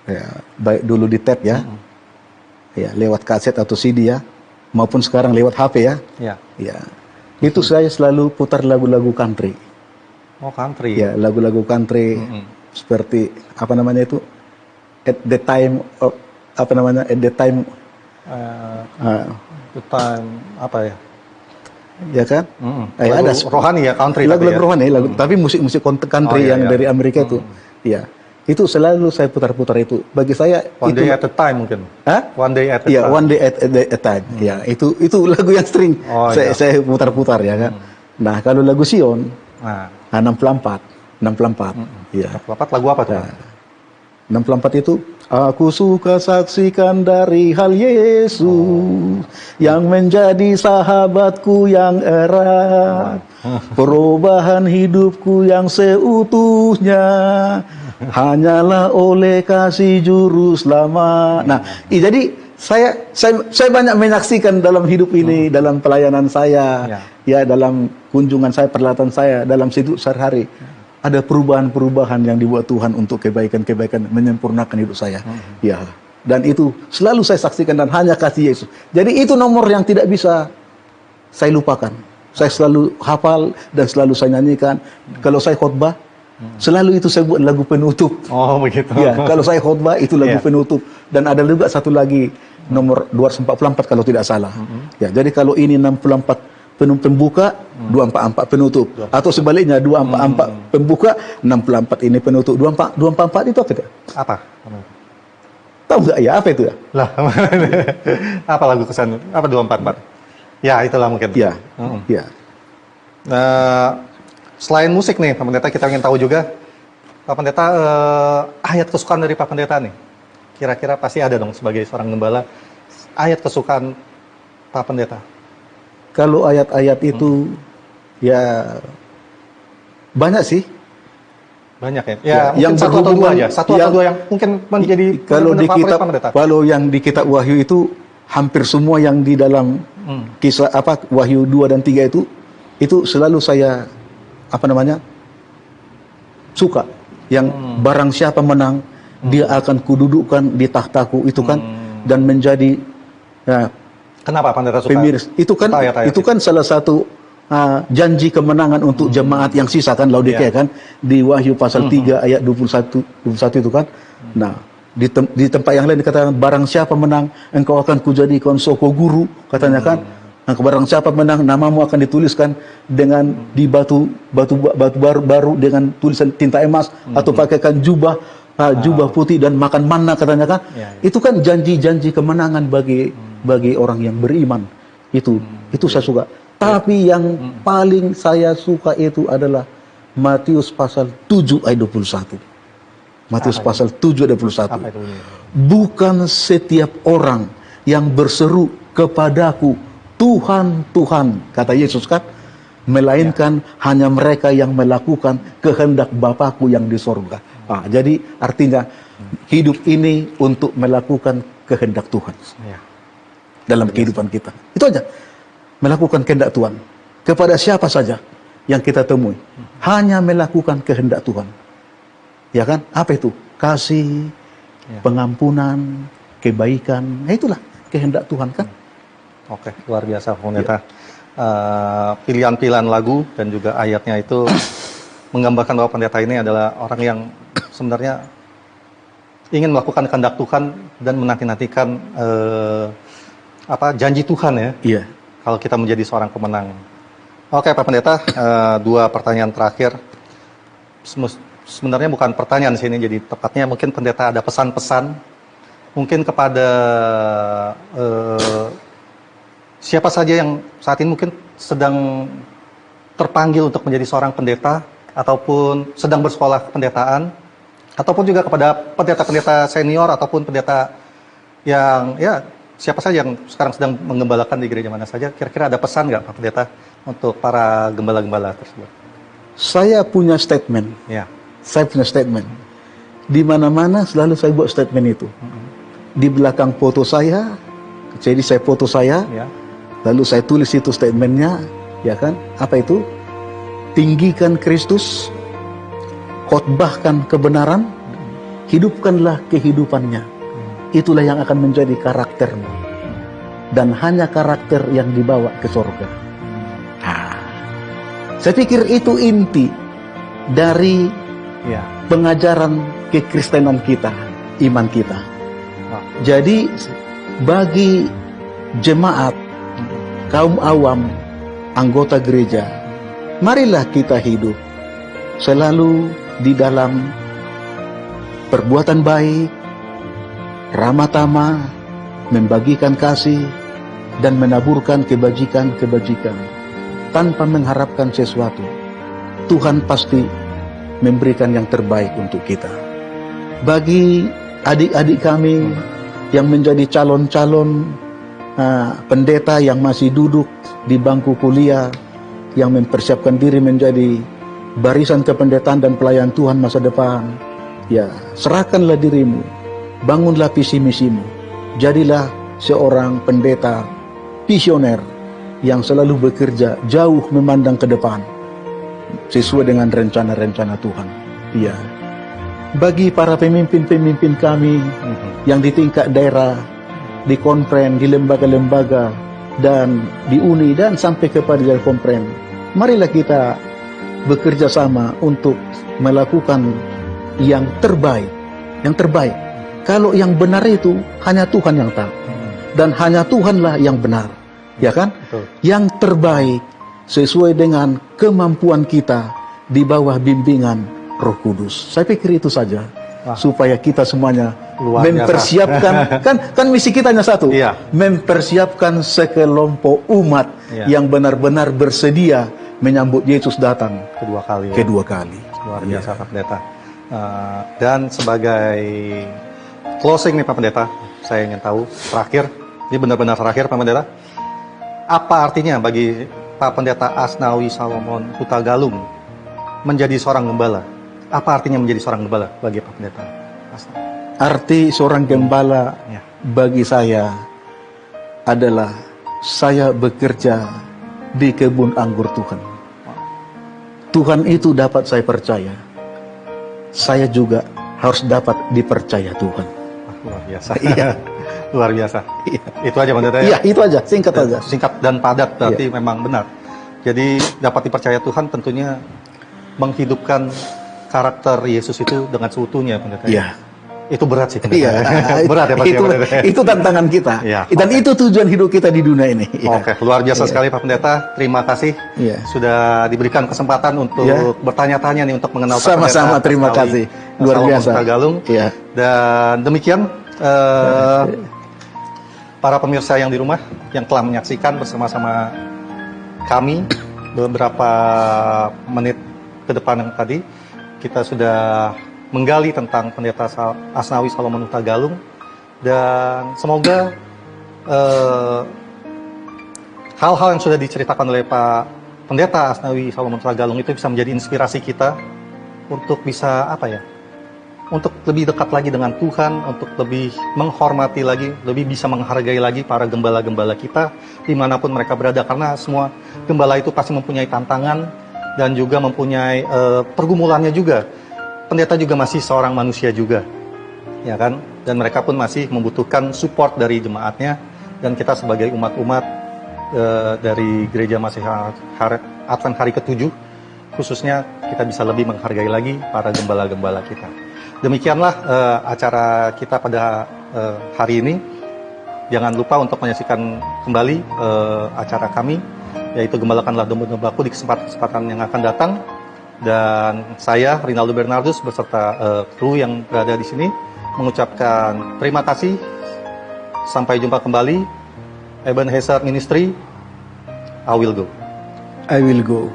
ya, baik dulu di tape ya, ya lewat kaset atau CD ya, maupun sekarang lewat HP ya. Ya. Itu saya selalu putar lagu-lagu country. Oh country. Ya, lagu-lagu country seperti apa namanya itu? At the time apa namanya? At the time apa ya? Ya kan? Lagu ada rohani ya, country. Lagu-lagu rohani, tapi musik-musik country yang dari Amerika itu. Iya. Itu selalu saya putar-putar itu. Bagi saya One Day at a Time mungkin. Hah? One Day at a Time. Time. One Day at a Time. Ya, itu lagu yang sering saya putar-putar ya kan. Nah, kalau lagu Sion, 64. Iya. 64 lagu apa tuh? 64 itu aku suka saksikan dari hal Yesus yang menjadi sahabatku yang erat, perubahan hidupku yang seutuhnya hanyalah oleh kasih juru selamat. Nah, jadi saya banyak menyaksikan dalam hidup ini, dalam pelayanan saya, ya dalam kunjungan saya, perlihatan saya, dalam hidup sehari-hari. Ada perubahan-perubahan yang dibuat Tuhan untuk kebaikan-kebaikan, menyempurnakan hidup saya. Ya, dan itu selalu saya saksikan dan hanya kasih Yesus. Jadi itu nomor yang tidak bisa saya lupakan. Saya selalu hafal dan selalu saya nyanyikan. Kalau saya khotbah, selalu itu saya buat lagu penutup. Oh begitu. Ya, kalau saya khotbah itu lagu penutup. Dan ada juga satu lagi nomor 244 kalau tidak salah. Ya, jadi kalau ini 64 pembuka, 244 penutup. Atau sebaliknya 244 pembuka, 64 ini penutup. 244 itu apa itu? Apa? Tahu nggak ya apa itu ya? Lah, apa lagu kesan? Apa 244? Ya, itulah mungkin. Ya, ya. Selain musik nih, Pak Pendeta, kita ingin tahu juga, Pak Pendeta, ayat kesukaan dari Pak Pendeta nih. Kira-kira pasti ada dong sebagai seorang gembala, ayat kesukaan Pak Pendeta. Kalau ayat-ayat itu, ya banyak sih. Banyak ya? Ya, mungkin yang satu atau dua aja. Satu atau dua yang mungkin menjadi kalau di favorit kitab, Pak Pendeta. kalau yang di kitab Wahyu itu hampir semua yang di dalam kisah Wahyu 2 dan 3 itu selalu saya suka. Yang barang siapa menang, dia akan kududukkan di tahtaku itu kan, dan menjadi Kenapa Pak Pendeta suka? pemiris. Itu kan salah satu janji kemenangan untuk jemaat yang sisa kan, Laodikia kan, di Wahyu pasal 3 ayat 21 itu kan. Nah, di tempat yang lain dikatakan, barang siapa menang, engkau akan kujadikan soko guru, katanya kan. Nah, barang siapa menang, namamu akan dituliskan dengan di batu baru dengan tulisan tinta emas, atau pakaikan jubah putih dan makan manna, katanya kan. Itu kan janji-janji kemenangan bagi orang yang beriman. Itu saya suka. Tapi yang paling saya suka itu adalah Matius pasal 7 ayat 21. Matius pasal 7 ayat 21. Apa itu? Bukan setiap orang yang berseru kepadaku, Tuhan, Tuhan, kata Yesus kan, melainkan hanya mereka yang melakukan kehendak Bapakku yang di sorga. Jadi artinya hidup ini untuk melakukan kehendak Tuhan dalam kehidupan kita. Itu aja. Melakukan kehendak Tuhan kepada siapa saja yang kita temui, hanya melakukan kehendak Tuhan, ya kan? Apa itu? Kasih, pengampunan, kebaikan. Nah, itulah kehendak Tuhan kan. Oke, luar biasa Pak Pendeta. Pilihan-pilihan lagu dan juga ayatnya itu menggambarkan bahwa pendeta ini adalah orang yang sebenarnya ingin melakukan kehendak Tuhan dan menanti-nantikan janji Tuhan ya. Iya. Kalau kita menjadi seorang pemenang. Oke Pak Pendeta, dua pertanyaan terakhir. Sebenarnya bukan pertanyaan sini, jadi tepatnya mungkin Pendeta ada pesan-pesan mungkin kepada siapa saja yang saat ini mungkin sedang terpanggil untuk menjadi seorang pendeta, ataupun sedang bersekolah kependetaan, ataupun juga kepada pendeta-pendeta senior, ataupun pendeta yang siapa saja yang sekarang sedang menggembalakan di gereja mana saja, kira-kira ada pesan nggak Pak Pendeta untuk para gembala-gembala tersebut? Saya punya statement. Ya. Saya punya statement. Di mana-mana selalu saya buat statement itu. Di belakang foto saya, jadi saya foto saya, lalu saya tulis itu statementnya, ya kan? Apa itu? Tinggikan Kristus, khotbahkan kebenaran, hidupkanlah kehidupannya. Itulah yang akan menjadi karaktermu. Dan hanya karakter yang dibawa ke surga. Saya pikir itu inti dari pengajaran kekristenan kita, iman kita. Jadi bagi jemaat, kaum awam, anggota gereja, marilah kita hidup selalu di dalam perbuatan baik, ramah tamah, membagikan kasih, dan menaburkan kebajikan-kebajikan tanpa mengharapkan sesuatu. Tuhan pasti memberikan yang terbaik untuk kita. Bagi adik-adik kami yang menjadi calon-calon pendeta yang masih duduk di bangku kuliah, yang mempersiapkan diri menjadi barisan kependetaan dan pelayan Tuhan masa depan, serahkanlah dirimu. Bangunlah visi misimu. Jadilah seorang pendeta visioner yang selalu bekerja jauh memandang ke depan sesuai dengan rencana-rencana Tuhan. Bagi para pemimpin-pemimpin kami yang di tingkat daerah, di konfren, di lembaga-lembaga, dan di uni, dan sampai kepada konfren, marilah kita bekerja sama untuk melakukan yang terbaik. Yang terbaik. Kalau yang benar itu hanya Tuhan yang tahu, dan hanya Tuhanlah yang benar. ya kan? Betul. Yang terbaik sesuai dengan kemampuan kita di bawah bimbingan Roh Kudus. Saya pikir itu saja. Wah. Supaya kita semuanya Luar biasa. mempersiapkan kan misi kita hanya satu, Iya. mempersiapkan sekelompok umat Iya. yang benar-benar bersedia menyambut Yesus datang Kedua kali. Ya. kedua kali. Luar biasa Pak Pendeta. Dan sebagai closing nih Pak Pendeta, saya ingin tahu terakhir, ini benar-benar terakhir Pak Pendeta, apa artinya bagi Pak Pendeta Asnawi Salomon Hutagalung menjadi seorang gembala? Apa artinya menjadi seorang gembala bagi Pak Pendeta Asnawi? Arti seorang gembala Ya. bagi saya adalah saya bekerja di kebun anggur Tuhan. Tuhan itu dapat saya percaya. Saya juga harus dapat dipercaya Tuhan. Luar biasa. Iya. Luar biasa. Iya. Itu aja Pendeta ya. Iya, itu aja, singkat aja. Singkat dan padat berarti memang benar. Jadi dapat dipercaya Tuhan tentunya menghidupkan karakter Yesus itu dengan seutuhnya Pendeta. Iya. Itu berat sih Pendeta. Iya. Berat ya Pak itu, Pendeta. itu tantangan kita. Iya, Dan itu tujuan hidup kita di dunia ini. Iya. Oke, luar biasa Iya. sekali Pak Pendeta. Terima kasih Iya. sudah diberikan kesempatan untuk Iya. bertanya-tanya nih untuk mengenal Pak Sama-sama, Pendeta terima Asnawi kasih. Luar Salomon biasa. Hutagalung. Iya. Dan demikian para pemirsa yang di rumah yang telah menyaksikan bersama-sama kami beberapa menit ke depan yang tadi, kita sudah menggali tentang Pendeta Asnawi Salomon Hutagalung, dan semoga hal-hal yang sudah diceritakan oleh Pak Pendeta Asnawi Salomon Hutagalung itu bisa menjadi inspirasi kita untuk bisa untuk lebih dekat lagi dengan Tuhan, untuk lebih menghormati lagi, lebih bisa menghargai lagi para gembala-gembala kita dimanapun mereka berada, karena semua gembala itu pasti mempunyai tantangan dan juga mempunyai pergumulannya juga. Pendeta juga masih seorang manusia juga, ya kan? Dan mereka pun masih membutuhkan support dari jemaatnya, dan kita sebagai umat-umat dari Gereja Masihi Advent hari ke-7 khususnya kita bisa lebih menghargai lagi para gembala-gembala kita. Demikianlah acara kita pada hari ini. Jangan lupa untuk menyaksikan kembali acara kami, yaitu Gembalakanlah Domba-Dombaku di kesempatan yang akan datang. Dan saya, Rinaldo Bernardus, beserta kru yang berada di sini, mengucapkan terima kasih. Sampai jumpa kembali. Ebenezer Ministry, I will go. I will go.